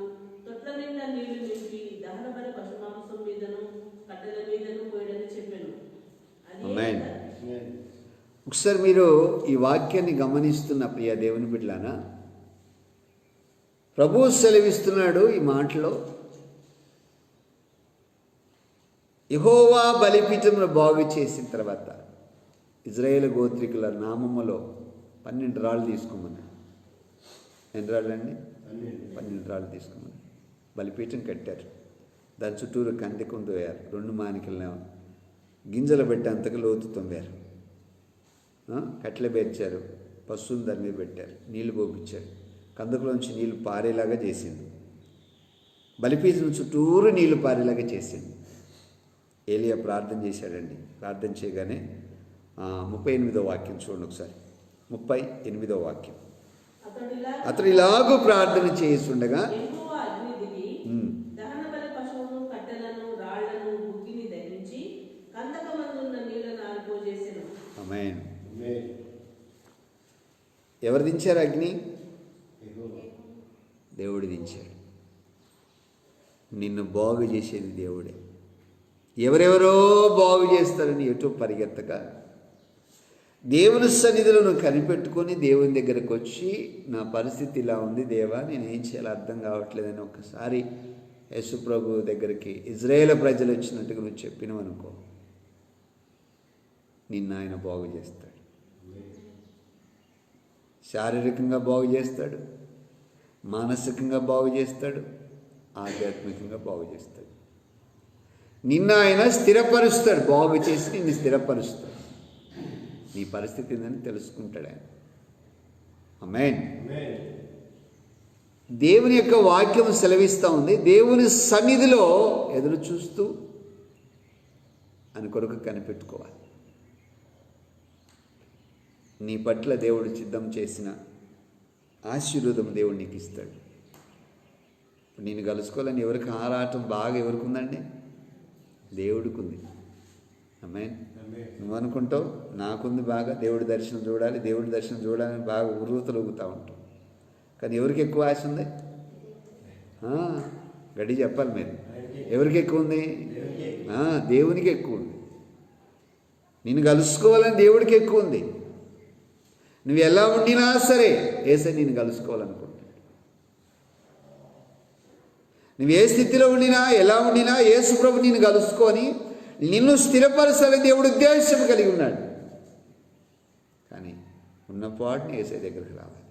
తొట్ల నిండా నీళ్లు నింపి దహనబలి పశుమాంసం మీదను కట్టెల మీదను పోయడని చెప్పాను. ఆమేన్. ఒకసారి మీరు ఈ వాక్యాన్ని గమనిస్తున్న ప్రియ దేవుని బిడ్డలారా, ప్రభువు సెలవిస్తున్నాడు ఈ మాటలో, యెహోవా బలిపీఠమును బాగు చేసిన తర్వాత ఇజ్రాయేలు గోత్రికుల నామములో 12 రాళ్ళు తీసుకోమన్నాడు. ఎన్ని రాళ్ళు అండి? 12 రాళ్ళు తీసుకోమన్నాడు. బలిపీఠం కట్టారు, దాని చుట్టూరు కందెకం తోయారు, 2 మానికలను గింజలు పెట్టేంతకు లోతు తొమ్మారు, కట్టెలు పేర్చారు, పశువుని దాని మీద పెట్టారు, నీళ్లు పోపించారు, కందకులోంచి నీళ్లు పారేలాగా చేసింది, బలిపీఠం చుట్టూరు నీళ్లు పారేలాగా చేసింది. ఏలియా ప్రార్థన చేశాడండి. ప్రార్థన చేయగానే 38వ వాక్యం చూడండి ఒకసారి. 38వ వాక్యం, అతడు ఇలాగూ ప్రార్థన చేస్తుండగా యెహోవా అగ్ని దిగి దహనబలి పశువును కట్టెలను రాళ్లను బుగ్గిని దహించి కందకమందున్న నీళ్లను ఆరిపోజేసెను. ఆమేన్. ఎవరు దించారు అగ్ని? దేవుడు దించాడు. నిన్ను బాగు చేసేది దేవుడే. ఎవరెవరో బాగు చేస్తారని ఎటు పరిగెత్తక దేవుని సన్నిధిలో నువ్వు కనిపెట్టుకొని దేవుని దగ్గరకు వచ్చి, నా పరిస్థితి ఇలా ఉంది దేవా, నేను ఏం చేయాలో అర్థం కావట్లేదని ఒక్కసారి యేసు ప్రభు దగ్గరికి ఇజ్రాయేల్ ప్రజలు వచ్చినట్టుగా నువ్వు చెప్పినవనుకో, నిన్ను ఆయన బాగు చేస్తాడు. శారీరకంగా బాగు చేస్తాడు, మానసికంగా బాగు చేస్తాడు, ఆధ్యాత్మికంగా బాగు చేస్తాడు. నిన్ను ఆయన స్థిరపరుస్తాడు, బాగు చేసి నిన్ను స్థిరపరుస్తాడు. నీ పరిస్థితి ఏందని తెలుసుకుంటాడు ఆయన. ఆమేన్. దేవుని యొక్క వాక్యం సెలవిస్తూ ఉంది, దేవుని సన్నిధిలో ఎదురు చూస్తూ అని కొరకు కనిపెట్టుకోవాలి. నీ పట్ల దేవుడు సిద్ధం చేసిన ఆశీర్వాదం దేవుడు నీకు ఇస్తాడు. నేను కలుసుకోవాలని ఎవరికి ఆరాటం బాగా ఎవరికి ఉందండి? దేవుడికి ఉంది. ఆమేన్. నువ్వు అనుకుంటావు నాకుంది బాగా, దేవుడి దర్శనం చూడాలి, దేవుడి దర్శనం చూడాలని బాగా ఉర్రూతలు ఊగుతూ ఉంటావు. కానీ ఎవరికి ఎక్కువ ఆశ ఉంది? గడి చెప్పాలి మీరు. ఎవరికి ఎక్కువ ఉంది? దేవునికి ఎక్కువ ఉంది. నిన్ను కలుసుకోవాలని దేవుడికి ఎక్కువ ఉంది. నువ్వు ఎలా ఉండినా సరే యేసయ్య నిన్ను కలుసుకోవాలనుకుంటున్నాడు. నువ్వు ఏ స్థితిలో ఉండినా ఎలా ఉండినా యేసు ప్రభు నిన్ను కలుసుకొని నిన్ను స్థిరపరచాలని దేవుడు ఉద్దేశం కలిగి ఉన్నాడు. కానీ ఉన్నపాటుని యేసయ్య దగ్గరికి రావాలి.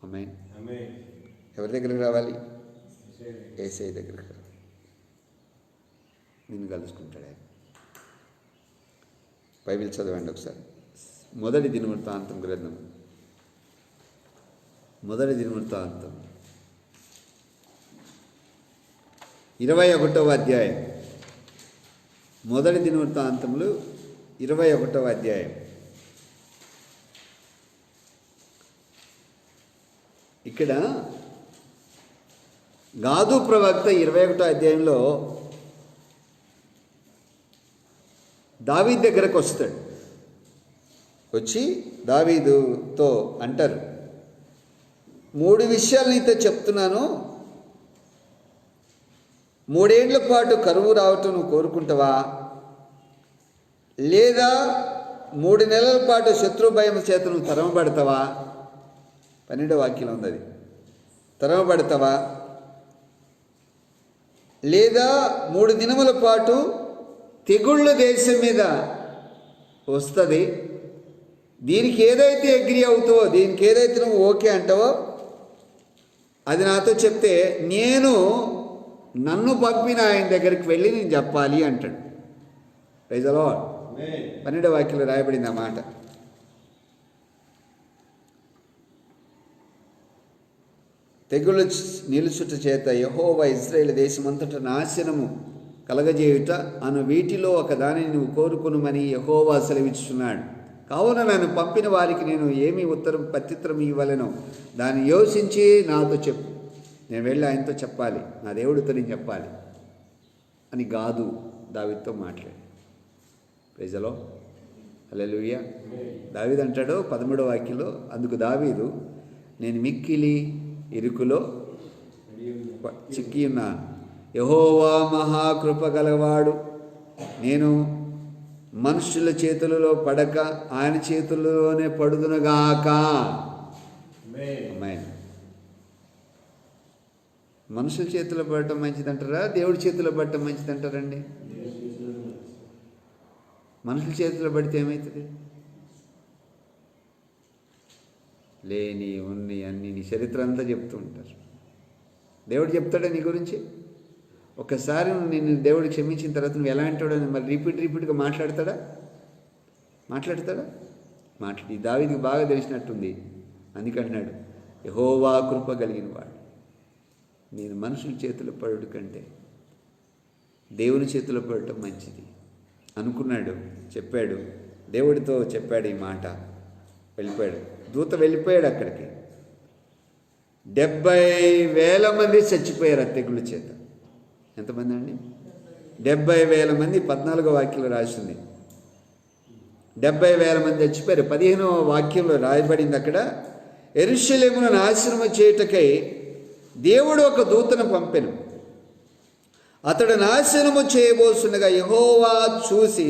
ఆమేన్. ఎవరి దగ్గరికి రావాలి? యేసయ్య దగ్గరికి రావాలి. నిన్ను కలుసుకుంటాడు ఆయన. బైబిల్ చదవండి ఒకసారి. మొదటి దినవృత్తాంతం గ్రంథం, మొదటి దినవృత్తాంతం 21వ అధ్యాయం. మొదటి దినవృత్తాంతములు 21వ అధ్యాయం. ఇక్కడ గాదు ప్రవక్త 21వ అధ్యాయంలో దావీదు దగ్గరకు వస్తాడు. వచ్చి దావీదుతో అంటారు, 3 విషయాలు నీతో చెప్తున్నాను, 3 ఏళ్ల పాటు కరువు రావటం నువ్వు కోరుకుంటావా, లేదా 3 నెలల పాటు శత్రు భయం చేత నువ్వు తరమబడతావా? 12వ వాక్యంలో ఉంది అది. తరమబడతావా, లేదా 3 దినముల పాటు తెగుళ్ళు దేశం మీద వస్తుంది, దీనికి ఏదైతే అగ్రి అవుతావో, దీనికి ఏదైతే నువ్వు ఓకే అంటావో అది నాతో చెప్తే నన్ను పంపిన ఆయన దగ్గరికి వెళ్ళి నేను చెప్పాలి అంటాడు. Praise the lord. 12వ వాక్యంలో రాయబడింది ఆ మాట. తెగులు నిలుచుట చేత యెహోవా ఇశ్రాయేలు దేశమంతట నాశనము కలగజేయుట అను వీటిలో ఒక దానిని నువ్వు కోరుకునుమని యెహోవా సెలవిచ్చుచున్నాడు. కావున నన్ను పంపిన వారికి నేను ఏమి ప్రత్యుత్తరం ఇవ్వలేనో దాన్ని యోచించి నాతో చెప్పు, నేను వెళ్ళి ఆయనతో చెప్పాలి, నా దేవుడితో నేను చెప్పాలి అని గాదు దావీదుతో మాట్లాడు. Praise the Lord. హల్లెలూయా. దావీదు అంటాడు 13వ వాక్యంలో, అందుకు దావీదు, నేను మిక్కిలి ఇరుకులో చిక్కి ఉన్నాను, యెహోవా మహాకృప గలవాడు, నేను మనుషుల చేతులలో పడక ఆయన చేతుల్లోనే పడుదునుగాక. ఆమేన్. మనుషుల చేతిలో పడటం మంచిదంటారా, దేవుడి చేతిలో పడటం మంచిదంటారండి? మనుషుల చేతిలో పడితే ఏమవుతుంది? లేని ఉన్ని అన్ని నీ చరిత్ర అంతా చెప్తూ ఉంటారు. దేవుడు చెప్తాడా నీ గురించి? ఒకసారి నిన్ను దేవుడు క్షమించిన తర్వాత నువ్వు ఎలా అంటాడని మరి రిపీట్గా మాట్లాడతాడా? ఈ దావీదుకి బాగా తెలిసినట్టుంది. అందుకంటున్నాడు, యెహోవా కృప కలిగిన వాడు, నేను మనుషుల చేతిలో పడడం కంటే దేవుని చేతిలో పడటం మంచిది అనుకున్నాడు. చెప్పాడు, దేవుడితో చెప్పాడు ఈ మాట. వెళ్ళిపోయాడు, దూత వెళ్ళిపోయాడు అక్కడికి. 70,000 మంది చచ్చిపోయారు ఆ తెగుళ్ళ చేత. ఎంతమంది అండి? 70,000 మంది. 14వ వాక్యంలో రాసింది 70,000 మంది చచ్చిపోయారు. 15వ వాక్యంలో రాయబడింది అక్కడ, యెరూషలేమును నాశనము చేయుటకై దేవుడు ఒక దూతను పంపెను. అతడు నాశనము చేయబోతుండగా యెహోవా చూసి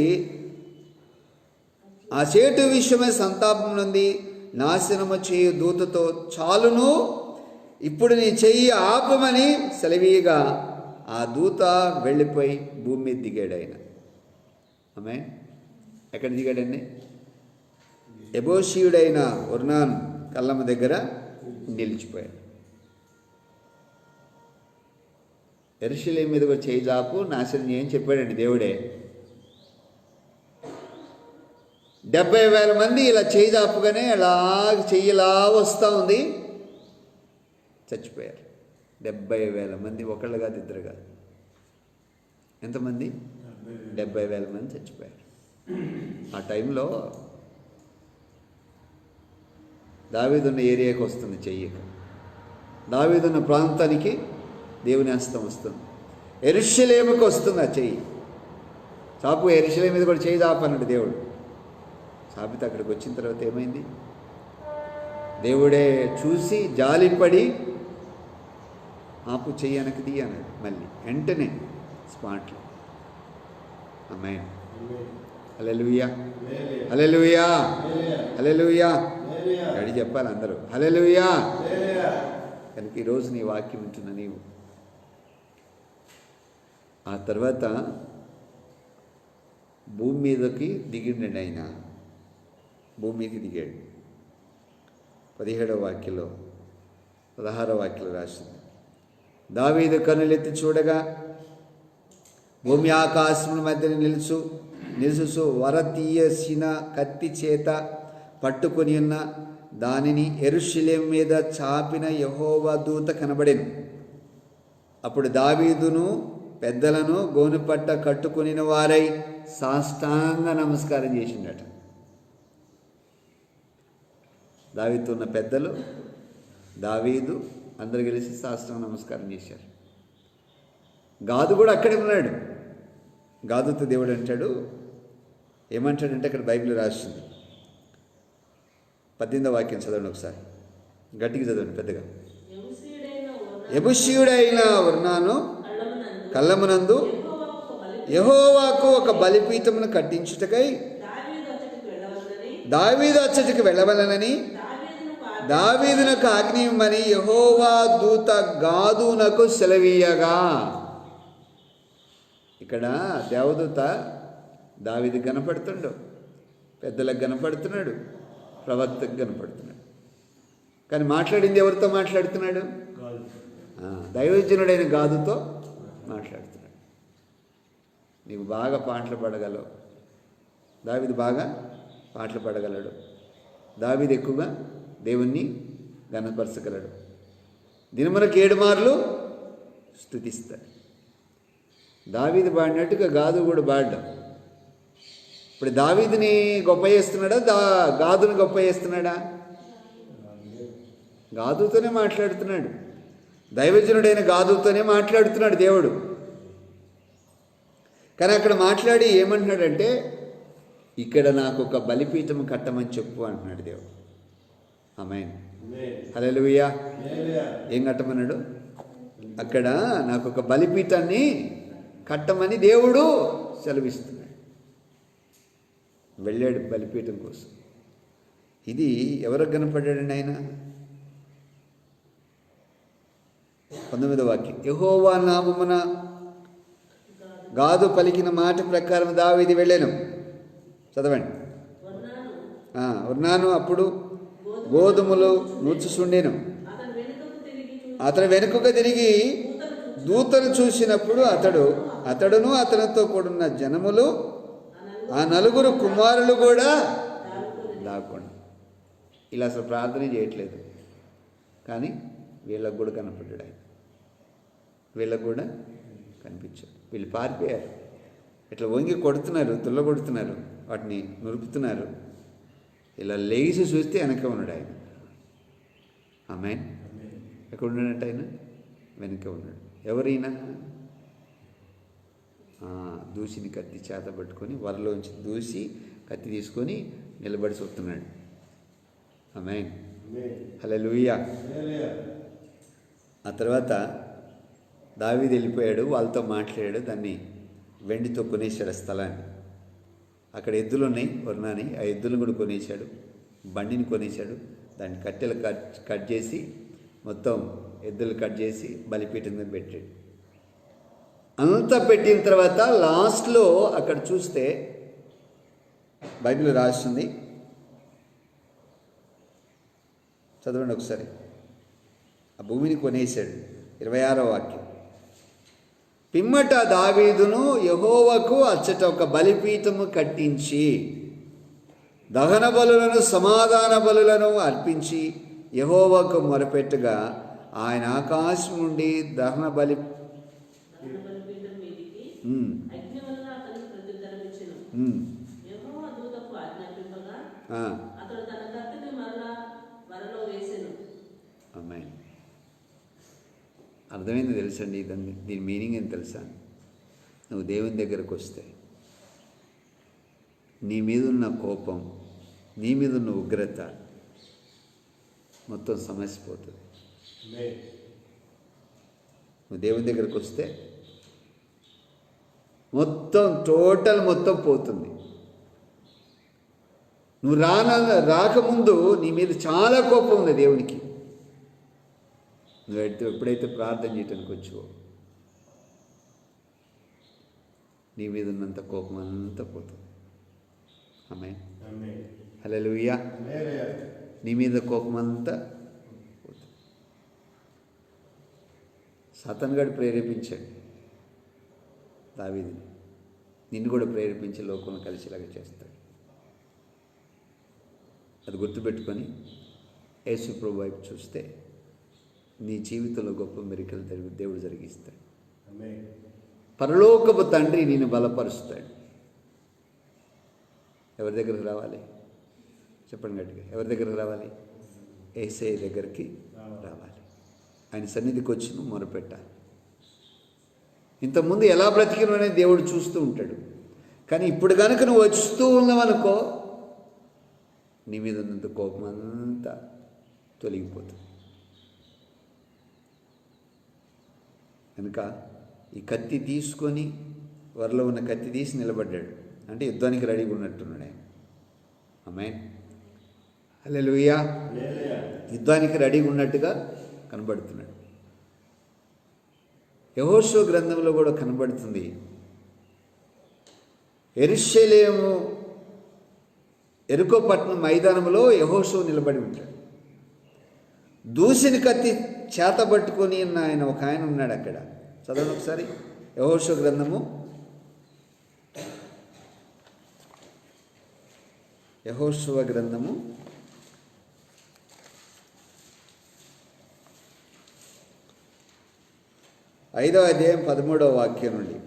ఆ చేటు విషయమై సంతాపం నుండి నాశనము చేయు దూతతో, చాలును, ఇప్పుడు నీ చెయ్యి ఆపమని సెలవీయగా ఆ దూత వెళ్ళిపోయి భూమి మీద దిగాడు. ఆయన ఆమె ఎక్కడ దిగాడండి? యెబూసీయుడైన ఒర్నాను కళ్ళమ దగ్గర నిలిచిపోయాడు. యెరూషలేము మీద కూడా చేయి జాపు, నాశనం చేయని చెప్పాడండి దేవుడే. 70,000 మంది ఇలా చేయి జాపుగానే అలా చెయ్యిలా వస్తూ ఉంది, చచ్చిపోయారు. 70,000 మంది, ఒకళ్ళు కాదు, ఇద్దరు కాదు. ఎంతమంది? 70,000 మంది చచ్చిపోయారు. ఆ టైంలో దావీదున్న ఏరియాకి వస్తుంది చెయ్యి, దావీదున్న ప్రాంతానికి దేవుని హస్తం వస్తుంది, యెరూషలేముకి వస్తుంది ఆ చెయ్యి. చాపు, యెరూషలేము మీద కూడా చెయ్యి చాపన్నాడు దేవుడు. చాపితే అక్కడికి వచ్చిన తర్వాత ఏమైంది? దేవుడే చూసి జాలిపడి ఆపు, చెయ్యి వెనక్కి అన్నాడు. మళ్ళీ వెంటనే స్పాట్లో. ఆమేన్. హల్లెలూయా, హల్లెలూయా, హల్లెలూయా. గడి చెప్పాలి అందరూ హల్లెలూయా. కనుక ఈరోజు నీ వాక్యం వింటున్న నీవు, ఆ తర్వాత భూమి మీదకి దిగిండండి. ఆయన భూమి మీదకి దిగాడు. 17వ వాక్యంలో 16వ వాక్యంలో రాసింది, దావీదు కన్నులెత్తి చూడగా భూమి ఆకాశముల మధ్యన నిలుసు వరతీయసిన కత్తి చేత పట్టుకొని ఉన్న దానిని యెరూషలేము మీద చాపిన యెహోవా దూత కనబడెను. అప్పుడు దావీదును పెద్దలను గోనుపట్ట కట్టుకుని వారై సాష్టాంగ నమస్కారం చేసిండట. దావీదుతో ఉన్న పెద్దలు, దావీదు అందరు కలిసి సాష్టాంగ నమస్కారం చేశారు. గాదు కూడా అక్కడే ఉన్నాడు. గాదుతో దేవుడు అంటాడు, ఏమంటాడంటే అక్కడ బైబిల్ రాసింది, 18వ వాక్యం చదవండి ఒకసారి, గట్టిగా చదవండి పెద్దగా. యెబూసీయుడైన ఒర్నాను కళ్ళమునందు యెహోవాకు ఒక బలిపీఠమును కట్టించుటకై దావీదు అచ్చటికి వెళ్ళవలనని దావీదునకు ఆజ్ఞిమ్మని యెహోవా దూత గాదునకు సెలవీయగా. ఇక్కడ దేవదూత దావీదు కనపడుతుండు, పెద్దలకు కనపడుతున్నాడు, ప్రవక్తకు కనపడుతున్నాడు. కానీ మాట్లాడింది ఎవరితో మాట్లాడుతున్నాడు? దైవజనుడైన గాదుతో మాట్లాడుతున్నాడు. నీవు బాగా పాటలు పాడగలవు. దావీదు బాగా పాటలు పాడగలడు. దావీదు ఎక్కువగా దేవుణ్ణి ఘనపరచగలడు. దినమునకు 7 మార్లు స్తుతిస్తాడు. దావీదు పాడినట్టుగా గాదు కూడా పాడడం. ఇప్పుడు దావీదుని గొప్ప చేస్తున్నాడా, గాదుని గొప్ప చేస్తున్నాడా? గాదుతోనే మాట్లాడుతున్నాడు. దైవజనుడైన గాదుతోనే మాట్లాడుతున్నాడు దేవుడు. కానీ అక్కడ మాట్లాడి ఏమంటున్నాడంటే, ఇక్కడ నాకు ఒక బలిపీఠం కట్టమని చెప్పు అంటున్నాడు దేవుడు. ఆమేన్, హల్లెలూయా. ఏం కట్టమన్నాడు? అక్కడ నాకు ఒక బలిపీఠాన్ని కట్టమని దేవుడు సెలవిస్తున్నాడు. వెళ్ళాడు బలిపీఠం కోసం. ఇది ఎవరికి కనపడ్డాడండి ఆయన? 19వ వాక్యం, యెహోవా నామమున గాదు పలికిన మాట ప్రకారం దావీదు వెళ్ళాను. చదవండి. ఉన్నాను అప్పుడు గోధుమలు నూర్చుచుండెను. అతడు వెనుకకు తిరిగి దూతను చూసినప్పుడు అతడును అతనితో కూడున్న జనములు ఆ 4 కుమారులు కూడా దాక్కుండా. ఇలా అసలు ప్రార్థన చేయట్లేదు, కానీ వీళ్ళకు కూడా కనపడ్డాడు ఆయన. వీళ్ళకు కూడా కనిపించాడు. వీళ్ళు పారిపోయారు. ఇట్లా వంగి కొడుతున్నారు, తుల్ల కొడుతున్నారు, వాటిని నురుపుతున్నారు. ఇలా లేచి చూస్తే వెనక ఉన్నాడు ఆయన. ఆమేన్. ఎక్కడ ఉన్నాడంటే ఆయన వెనక ఉన్నాడు. ఎవరైనా దూసిని కత్తి చేత పట్టుకొని వరలోంచి దూసి కత్తి తీసుకొని నిలబడి చూస్తున్నాడు. ఆమేన్, హల్లెలూయా. ఆ తర్వాత దావీదు వెళ్ళిపోయాడు, వాళ్ళతో మాట్లాడాడు. దాన్ని వెండితో కొనేశాడు స్థలాన్ని. అక్కడ ఎద్దులు ఉన్నాయి వర్ణాని, ఆ ఎద్దులను కూడా కొనేశాడు. బండిని కొనేశాడు. దాన్ని కట్టెలు కట్ చేసి మొత్తం ఎద్దులు కట్ చేసి బలిపీఠం మీద పెట్టాడు. అంతా పెట్టిన తర్వాత లాస్ట్లో అక్కడ చూస్తే బైబిల్ రాస్తుంది, చదవండి ఒకసారి. ఆ భూమిని కొనేశాడు. 26వ వాక్యం, పిమ్మట దావీదును యెహోవాకు అచ్చట ఒక బలిపీఠము కట్టించి దహన బలులను సమాధాన బలులను అర్పించి యెహోవాకు మొరపెట్టగా ఆయన ఆకాశం నుండి దహన బలి బలిపీఠం మీదికి అగ్ని వలన అతనికి ప్రత్యుత్తరమిచ్చెను. యెహోవా దూతకు ఆజ్ఞాపింపగా అతడు తన కత్తిని మరలా వరలో వేసెను. ఆమేన్. అర్థమైంది తెలుసండి. దీని మీనింగ్ ఏం తెలుసా? నువ్వు దేవుని దగ్గరకు వస్తే నీ మీదున్న కోపం, నీ మీదున్న ఉగ్రత మొత్తం సమస్య పోతుంది. నువ్వు దేవుని దగ్గరకు వస్తే మొత్తం పోతుంది. నువ్వు రాకముందు నీ మీద చాలా కోపం ఉంది దేవునికి. నువ్వు ఎప్పుడైతే ప్రార్థన చేయటానికి వచ్చావో నీ మీద ఉన్నంత కోపం అంతా పోతుంది. ఆమేన్, హల్లెలూయా. నీ మీద కోపం అంతా పోతుంది. సాతాను గాడు ప్రేరేపించాడు దావీదుని. నిన్ను కూడా ప్రేరేపించి లోకంలో కలిసేలాగా చేస్తాడు. అది గుర్తుపెట్టుకొని యేసు ప్రభు వైపు చూస్తే నీ జీవితంలో గొప్ప మెరికలు దేవుడు జరిగిస్తాడు. పరలోకపు తండ్రి నిన్ను బలపరుస్తాడు. ఎవరి దగ్గరకు రావాలి చెప్పండి గట్టిగా? ఎవరి దగ్గరకు రావాలి? యేసయ్య దగ్గరికి రావాలి. ఆయన సన్నిధికి వచ్చి నువ్వు మొరపెట్టాలి. ఇంతకుముందు ఎలా బ్రతికిను అనేది దేవుడు చూస్తూ ఉంటాడు. కానీ ఇప్పుడు కనుక నువ్వు వస్తూ ఉన్నావనుకో నీ మీద ఉన్నంత కోపం అంతా తొలగిపోతుంది. కనుక ఈ కత్తి తీసుకొని, వరలో ఉన్న కత్తి తీసి నిలబడ్డాడు. అంటే యుద్ధానికి రెడీగా ఉన్నట్టున్నాడు ఆయన. ఆమేన్. హల్లెలూయా. యుద్ధానికి రెడీగా ఉన్నట్టుగా కనబడుతున్నాడు. యెహోషువ గ్రంథంలో కూడా కనబడుతుంది. యెరూషలేము యెరికో పట్టణం మైదానంలో యెహోషువ నిలబడి ఉంటాడు. దూసిన కత్తి చేత పట్టుకొని ఆయన ఒక ఆయన ఉన్నాడు అక్కడ. చదవండి ఒకసారి యెహోషువ గ్రంథము, యెహోషువ గ్రంథము 5వ అధ్యాయం 13వ వాక్యం నుండి.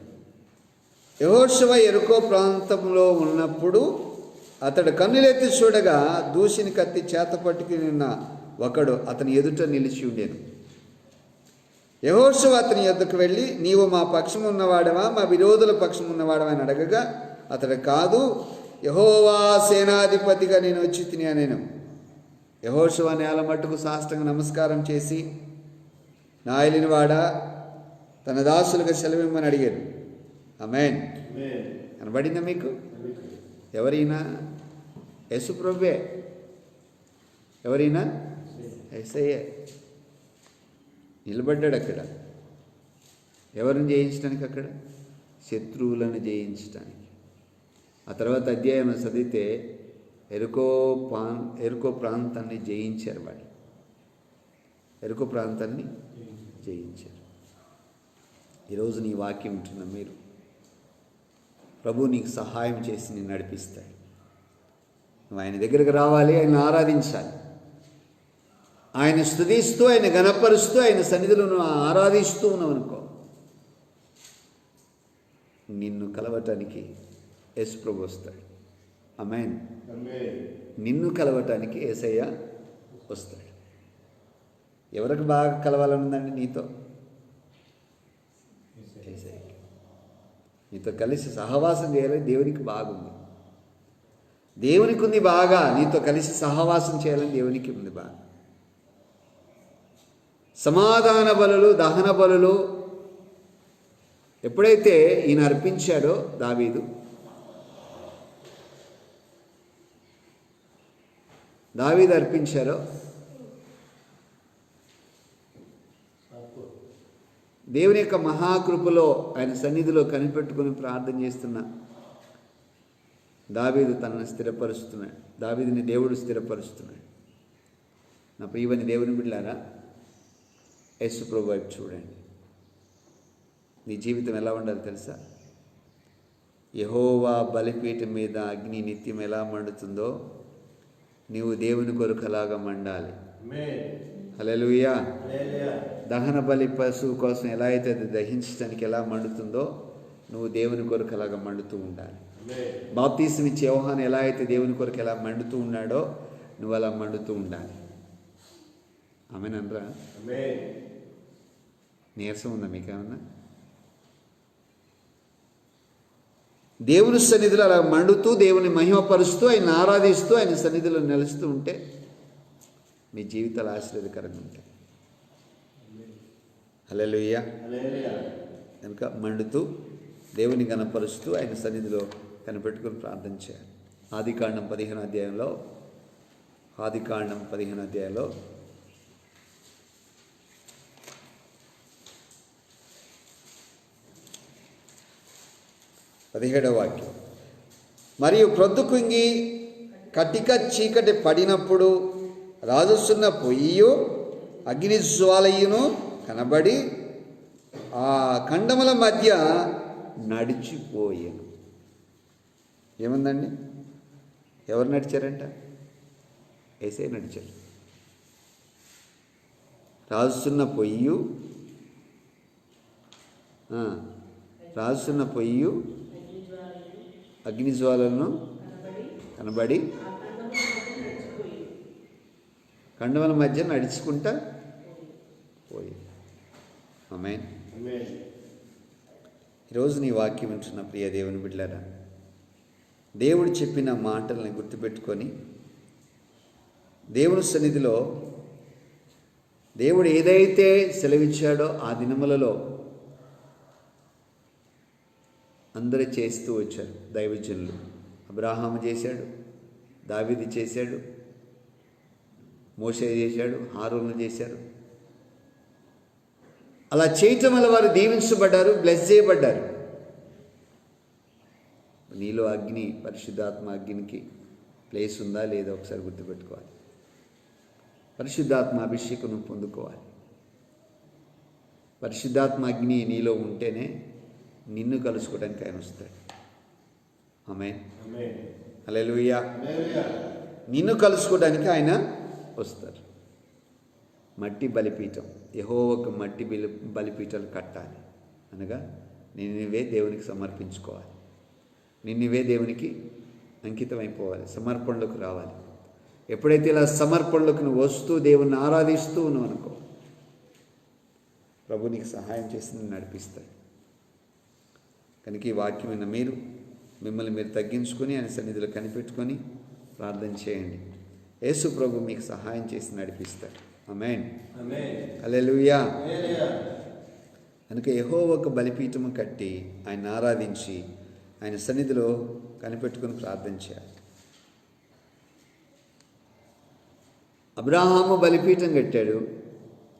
యెహోషువ యెరికో ప్రాంతంలో ఉన్నప్పుడు అతడు కన్నులెత్తి చూడగా దూసిన కత్తి చేత పట్టుకుని ఉన్న ఒకడు అతని ఎదుట నిలిచి ఉండేను. యెహోషువ అతని యొద్దకు వెళ్ళి, నీవు మా పక్షం ఉన్నవాడవా మా విరోధుల పక్షం ఉన్నవాడవా అని అడగగా అతడు, కాదు, యెహోవా సేనాధిపతిగా నేను వచ్చి తిని అనేను. యెహోషువ నేల మట్టుకు సాష్టాంగ నమస్కారం చేసి, నా ఏలినవాడా తన దాసులుగా సెలవిమ్మని అడిగాడు. ఆమేన్. కనబడిందా మీకు? ఎవరైనా? యేసు ప్రభువే. ఎవరైనా? యేసయ్యే. నిలబడ్డాడు అక్కడ. ఎవరిని జయించడానికి? అక్కడ శత్రువులను జయించడానికి. ఆ తర్వాత అధ్యాయం చదివితే ఎరుకో ప్రాంతాన్ని జయించారు. వాళ్ళు ఎరుకో ప్రాంతాన్ని జయించారు. ఈరోజు నీ వాక్యం ఉంటున్న మీరు, ప్రభు నీకు సహాయం చేసి నిన్ను నడిపిస్తాడు. నువ్వు ఆయన దగ్గరకు రావాలి, ఆయన ఆరాధించాలి, ఆయన స్తుతిస్తూ, ఆయన గణపరుస్తూ, ఆయన సన్నిధిలో నువ్వు ఆరాధిస్తూ ఉన్నావు అనుకో, నిన్ను కలవటానికి యేసు ప్రభు వస్తాడు. ఆమేన్. నిన్ను కలవటానికి యేసయ్య వస్తాడు. ఎవరికి బాగా కలవాలనుందండి? నీతో. నీతో కలిసి సహవాసం చేయాలని దేవునికి బాగుంది. దేవునికి ఉంది బాగా. నీతో కలిసి సహవాసం చేయాలని దేవునికి ఉంది బాగా. సమాధాన బలులు, దహన బలులు ఎప్పుడైతే ఈయన అర్పించాడో దావీదు అర్పించారో, దేవుని యొక్క మహాకృపలో ఆయన సన్నిధిలో కనిపెట్టుకుని ప్రార్థన చేస్తున్న దావీదు తనను స్థిరపరుస్తున్నాడు. దావీదుని దేవుడు స్థిరపరుస్తున్నాడు. నా ప్రియమైన దేవుని బిడ్డలారా, యేసు ప్రభు వైపు చూడండి. నీ జీవితం ఎలా ఉండాలి తెలుసా? యెహోవా బలిపీఠం మీద అగ్ని నిత్యం ఎలా మండుతుందో నీవు దేవుని కొరకు అలాగా మండాలి. హల్లెలూయా. దహన బలి పశువు కోసం ఎలా అయితే అది దహించడానికి ఎలా మండుతుందో నువ్వు దేవుని కొరకు అలాగా మండుతూ ఉండాలి. బాప్తీసం ఇచ్చే యోహాను ఎలా అయితే దేవుని కొరకు ఎలా మండుతూ ఉన్నాడో నువ్వు అలా మండుతూ ఉండాలి. ఆమేన్ అనరా? నీరసం ఉందా మీకేమన్నా? దేవుని సన్నిధిలో అలా మండుతూ, దేవుని మహిమపరుస్తూ, ఆయన ఆరాధిస్తూ, ఆయన సన్నిధిలో నిలుస్తూ ఉంటే మీ జీవితాలు ఆశీర్వాదకరంగా ఉంటాయి. హల్లెలూయా. కనుక మండుతూ దేవుని గణపరుస్తూ ఆయన సన్నిధిలో కనిపెట్టుకుని ప్రార్థన చేయాలి. ఆదికాండం 15వ అధ్యాయంలో పదిహేడవ వాక్యం. మరియు ప్రొద్దు కుంగి కటిక చీకటి పడినప్పుడు రాజుస్తున్న పొయ్యియు అగ్ని జ్వాలయును కనబడి ఆ ఖండముల మధ్య నడిచిపోయాను. ఏముందండి? ఎవరు నడిచారంట? యేసే నడిచారు. రాజుస్తున్న పొయ్యి అగ్నిజ్వాలను కనబడి ఖండముల మధ్య నడుచుకుంటా పోయి. ఆమేన్. ఈరోజు నీ వాక్యం వింటున్న ప్రియ దేవుని బిడ్డలారా, దేవుడు చెప్పిన మాటల్ని గుర్తుపెట్టుకొని దేవుని సన్నిధిలో దేవుడు ఏదైతే సెలవిచ్చాడో ఆ దినములలో అందరూ చేస్తూ వచ్చారు దైవజనులు. అబ్రాహాము చేశాడు, దావీదు చేశాడు, మోషే చేశాడు, హారూను చేశారు. అలా చేయటం వల్ల వారు దీవించబడ్డారు, బ్లెస్ చేయబడ్డారు. నీలో అగ్ని, పరిశుద్ధాత్మ అగ్నికి ప్లేస్ ఉందా లేదా ఒకసారి గుర్తుపెట్టుకోవాలి. పరిశుద్ధాత్మ అభిషేకం పొందుకోవాలి. పరిశుద్ధాత్మ అగ్ని నీలో ఉంటేనే నిన్ను కలుసుకోవడానికి ఆయన వస్తాడు. ఆమేన్, హల్లెలూయా. నిన్ను కలుసుకోవడానికి ఆయన వస్తారు. మట్టి బలిపీఠం, యెహోవాకు మట్టి బలిపీఠాలు కట్టాలి అనగా నిన్నువే దేవునికి సమర్పించుకోవాలి. నిన్నువే దేవునికి అంకితం అయిపోవాలి, సమర్పణలోకి రావాలి. ఎప్పుడైతే ఇలా సమర్పణలోకి నువ్వు వస్తూ దేవుణ్ణి ఆరాధిస్తూ ఉన్నావు అనుకో, ప్రభు నీకు సహాయం చేసి నిన్ను నడిపిస్తాడు. కనుక ఈ వాక్యం విన్న మీరు మిమ్మల్ని మీరు తగ్గించుకొని ఆయన సన్నిధిలో కనిపెట్టుకొని ప్రార్థన చేయండి. యేసు ప్రభు మీకు సహాయం చేసి నడిపిస్తాడు. ఆమేన్, హల్లెలూయా. కనుక యెహోవాకు బలిపీఠము కట్టి ఆయన ఆరాధించి ఆయన సన్నిధిలో కనిపెట్టుకుని ప్రార్థన చేయాలి. అబ్రాహాము బలిపీఠం కట్టాడు,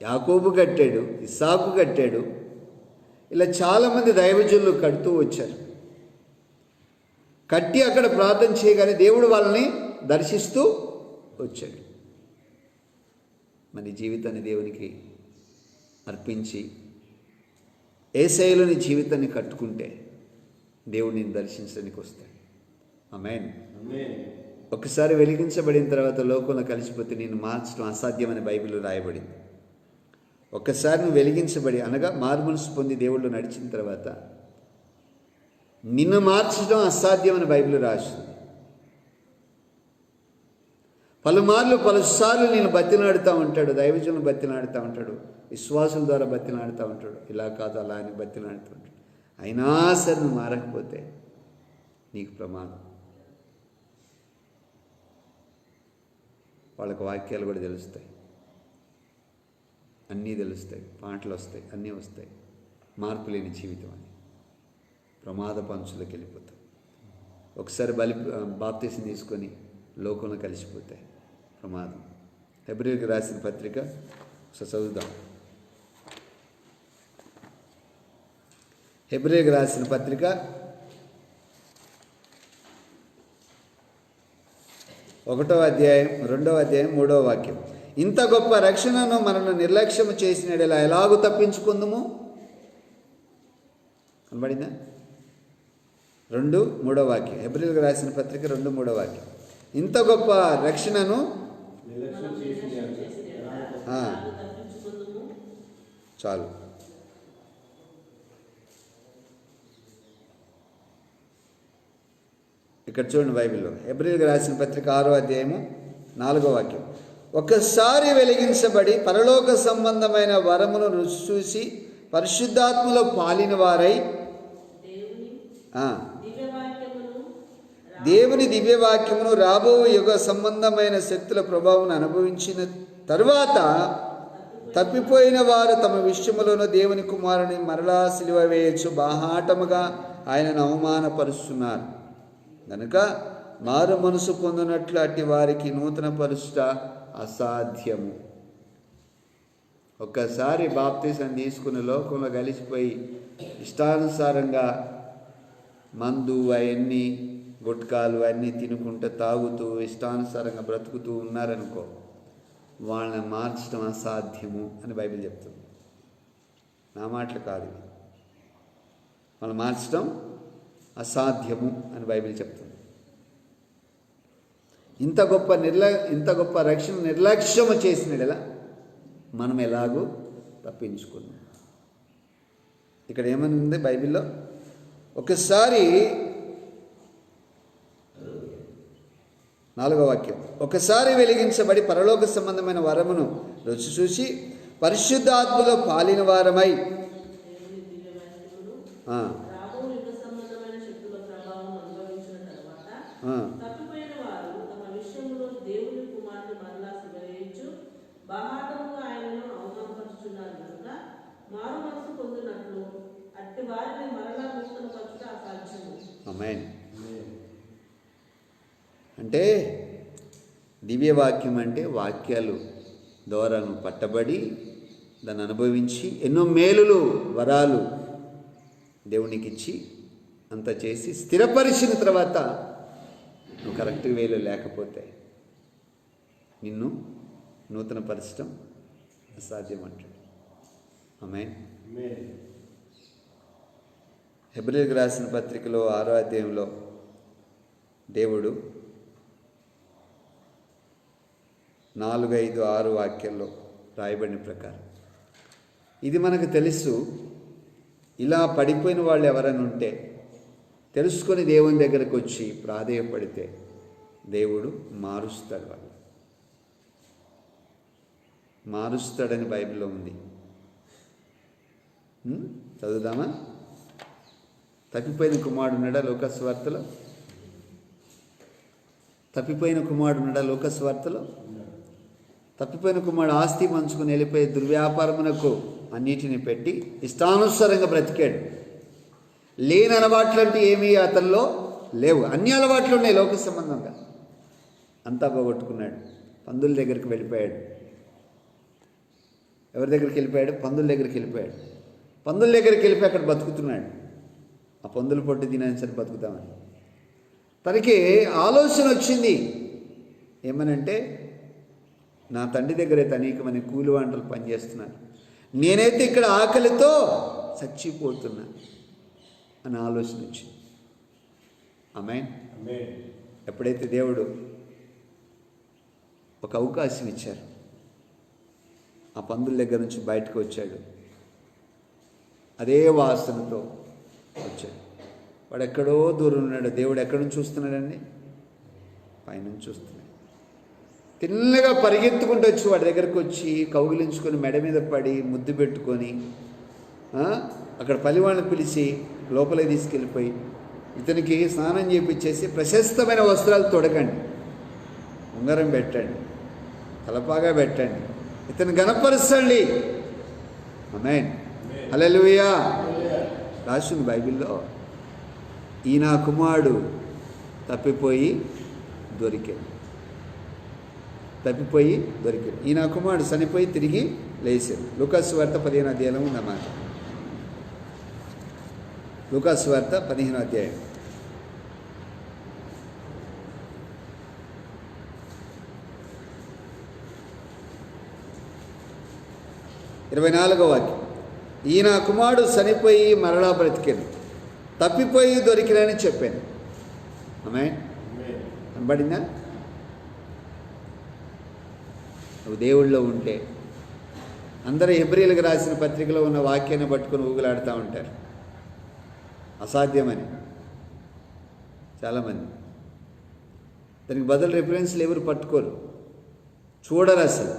యాకోబు కట్టాడు, ఇస్సాకు కట్టాడు. ఇలా చాలామంది దైవజనులు కడుతూ వచ్చారు. కట్టి అక్కడ ప్రార్థన చేయగానే దేవుడు వాళ్ళని దర్శిస్తూ వచ్చాడు. మన జీవితాన్ని దేవునికి అర్పించి యేసయ్యలోని జీవితాన్ని కట్టుకుంటే దేవుడు నిన్ను దర్శించడానికి వస్తాడు. ఆమేన్. ఒకసారి వెలిగించబడిన తర్వాత లోకంలో కలిసిపోతే నిన్ను మార్చడం అసాధ్యమని బైబిల్లో రాయబడింది. ఒక్కసారి నువ్వు వెలిగించబడి అనగా మారుమనసు పొంది దేవుళ్ళు నడిచిన తర్వాత నిన్ను మార్చడం అసాధ్యమని బైబిల్ రాస్తుంది. పలుసార్లు నేను బతిలాడుతూ ఉంటాడు, దైవజనులు బతిలాడుతూ ఉంటాడు, విశ్వాసుల ద్వారా బతిలాడుతూ ఉంటాడు. ఇలా కాదు అలా అని బతిలాడుతూ ఉంటాడు. అయినా సరే నువ్వు మారకపోతే నీకు ప్రమాదం. వాళ్ళకు వాక్యాలు కూడా తెలుస్తాయి, అన్నీ తెలుస్తాయి, పాటలు వస్తాయి, అన్నీ వస్తాయి. మార్పు లేని జీవితం అని ప్రమాద పంచులకు వెళ్ళిపోతాం. ఒకసారి బాప్తీసం తీసుకొని లోకంలో కలిసిపోతాయి, ప్రమాదం. హెబ్రీయులకు రాసిన పత్రిక ఒకసారి చదువుదాం. హెబ్రీయులకు రాసిన పత్రిక 1వ అధ్యాయం 2వ అధ్యాయం 3వ వాక్యం. ఇంత గొప్ప రక్షణను మనల్ని నిర్లక్ష్యము చేసినలా ఎలాగూ తప్పించుకుందుము. కనబడిందా? 2, 3వ వాక్యం. హెబ్రీయులకు రాసిన పత్రిక 2, 3వ వాక్యం. ఇంత గొప్ప రక్షణను చాలు. ఇక్కడ చూడండి బైబిల్లో హెబ్రీయులకు రాసిన పత్రిక 6వ అధ్యాయము 4వ వాక్యం. ఒకసారి వెలిగించబడి పరలోక సంబంధమైన వరమును రుచి చూసి పరిశుద్ధాత్మలో పాలిన వారై దేవుని దివ్యవాక్యమును రాబో యుగ సంబంధమైన శక్తుల ప్రభావం అనుభవించిన తరువాత తప్పిపోయిన వారు తమ విషయములోనూ దేవుని కుమారుని మరలా సిలువ వేయచ్చు బాహాటముగా ఆయనను అవమానపరుస్తున్నారు. కనుక మారు మనసు పొందినట్లు అట్టి వారికి నూతన పరుచుట అసాధ్యము. ఒక్కసారి బాప్తీసం తీసుకుని లోకంలో కలిసిపోయి ఇష్టానుసారంగా మందు అవన్నీ గుట్కాలు అన్నీ తినుకుంటూ తాగుతూ ఇష్టానుసారంగా బ్రతుకుతూ ఉన్నారనుకో, వాళ్ళని మార్చడం అసాధ్యము అని బైబిల్ చెప్తుంది. నా మాటలు కాదు, వాళ్ళని మార్చడం అసాధ్యము అని బైబిల్ చెప్తుంది. ఇంత గొప్ప రక్షణ నిర్లక్ష్యము చేసినలా మనం ఎలాగూ తప్పించుకున్నాం. ఇక్కడ ఏమని ఉంది బైబిల్లో? ఒకసారి 4వ వాక్యం. ఒకసారి వెలిగించబడి పరలోక సంబంధమైన వరమును రుచి చూసి పరిశుద్ధాత్మలో పాలిన వారమై ఆమేన్. అంటే దివ్యవాక్యం అంటే వాక్యాలు ద్వారా నువ్వు పట్టబడి దాన్ని అనుభవించి ఎన్నో మేలులు వరాలు దేవునికి ఇచ్చి అంత చేసి స్థిరపరిచిన తర్వాత నువ్వు కరెక్ట్ వేలో లేకపోతే నిన్ను నూతన పరచడం అసాధ్యం అంటాడు. ఆమేన్. హెబ్రీయులకు రాసిన పత్రికలో 6వ అధ్యాయంలో దేవుడు 4, 5, 6 వాక్యాల్లో రాయబడిన ప్రకారం ఇది మనకు తెలుసు. ఇలా పడిపోయిన వాళ్ళు ఎవరైనా ఉంటే తెలుసుకొని దేవుని దగ్గరకు వచ్చి ప్రాధేయపడితే దేవుడు మారుస్తాడు, వాళ్ళు మారుస్తాడని బైబిల్లో ఉంది. చదువుదామా? తప్పిపోయిన కుమారుడు ఉన్నాడా లోకస్వార్తలో? తప్పిపోయిన కుమారుడు ఉన్నాడా లోకస్వార్తలో? తప్పిపోయిన కుమారుడు ఆస్తి పంచుకుని వెళ్ళిపోయి దుర్వ్యాపారమునకు అన్నిటిని పెట్టి ఇష్టానుసారంగా బ్రతికాడు. లేని అలవాట్లు అంటే ఏమీ అతనిలో లేవు, అన్ని అలవాట్లు ఉన్నాయి లోక సంబంధంగా. అంతా పోగొట్టుకున్నాడు, పందుల దగ్గరికి వెళ్ళిపోయాడు. ఎవరి దగ్గరికి వెళ్ళిపోయాడు? పందుల దగ్గరికి వెళ్ళిపోయాడు. పందుల దగ్గరికి వెళ్ళిపోయి అక్కడ బతుకుతున్నాడు. ఆ పందుల పొట్టు తినని సరి బతుకుతామని తనకి ఆలోచన వచ్చింది. ఏమనంటే, నా తండ్రి దగ్గరైతే అనేకమంది కూలి వంటలు పనిచేస్తున్నారు, నేనైతే ఇక్కడ ఆకలితో చచ్చిపోతున్నా అని ఆలోచన వచ్చింది. ఆమేన్. ఎప్పుడైతే దేవుడు ఒక అవకాశం ఇచ్చారు, ఆ పందుల దగ్గర నుంచి బయటకు వచ్చాడు. అదే వాసనతో వచ్చాడు. వాడు ఎక్కడో దూరం ఉన్నాడు. దేవుడు ఎక్కడి నుంచి చూస్తున్నాడండి? పైనుంచి చూస్తున్నాడు. తిన్నగా పరిగెత్తుకుంటూ వచ్చి వాడి దగ్గరకు వచ్చి కౌగిలించుకొని మెడ మీద పడి ముద్దు పెట్టుకొని అక్కడ పలివాళ్ళని పిలిచి లోపలికి తీసుకెళ్ళిపోయి ఇతనికి స్నానం చేయించేసి ప్రశస్తమైన వస్త్రాలు తొడగండి, ఉంగరం పెట్టండి, తలపాగా పెట్టండి, ఇతను గణపరచండి. ఆమేన్. హల్లెలూయా. రాసింది బైబిల్లో, ఈ నా కుమారుడు తప్పిపోయి దొరికాడు. ఈ నా కుమారుడు చనిపోయి తిరిగి లేచాడు. లూకాసు వార్త 15వ అధ్యాయం ఉందన్నమాట. లూకాసు వార్త 15వ అధ్యాయం 24వ వాక్యం. ఈ నా కుమారుడు చనిపోయి మరలా బ్రతికాను, తప్పిపోయి దొరికినని చెప్పాను. ఆమేన్. కనబడిందా? నువ్వు దేవుళ్ళో ఉంటే అందరూ హెబ్రీయులకు రాసిన పత్రికలో ఉన్న వాక్యాన్ని పట్టుకొని ఊగులాడుతూ ఉంటారు, అసాధ్యమని చాలామంది. దానికి బదులు రిఫరెన్స్లు ఎవరు పట్టుకోరు, చూడరు అసలు.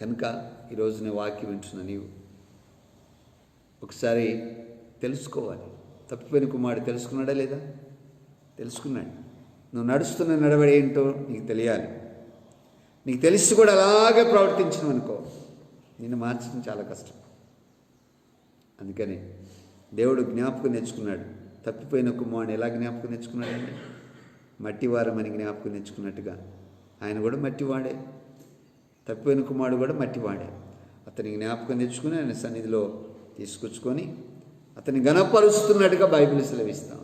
కనుక ఈరోజు నేను వాక్యం వింటున్నా, నీవు ఒకసారి తెలుసుకోవాలి. తప్పిపోయిన కుమారుడు తెలుసుకున్నాడా లేదా? తెలుసుకున్నాడు. నువ్వు నడుస్తున్న నడవడి ఏంటో నీకు తెలియాలి. నీకు తెలిసి కూడా అలాగే ప్రవర్తించను అనుకో, నిన్ను మార్చడం చాలా కష్టం. అందుకని దేవుడు జ్ఞాపకం తెచ్చుకున్నాడు. తప్పిపోయిన కుమారుని ఎలా జ్ఞాపకం తెచ్చుకున్నాడండి? మట్టివారమని జ్ఞాపకం తెచ్చుకున్నట్టుగా ఆయన కూడా మట్టివాడే, తప్పిపోయిన కుమారుడు కూడా మట్టివాడే. అతని జ్ఞాపకం తెచ్చుకుని ఆయన సన్నిధిలో తీసుకొచ్చుకొని అతన్ని ఘనపరుస్తున్నట్టుగా బైబిల్ సెలవిస్తాం.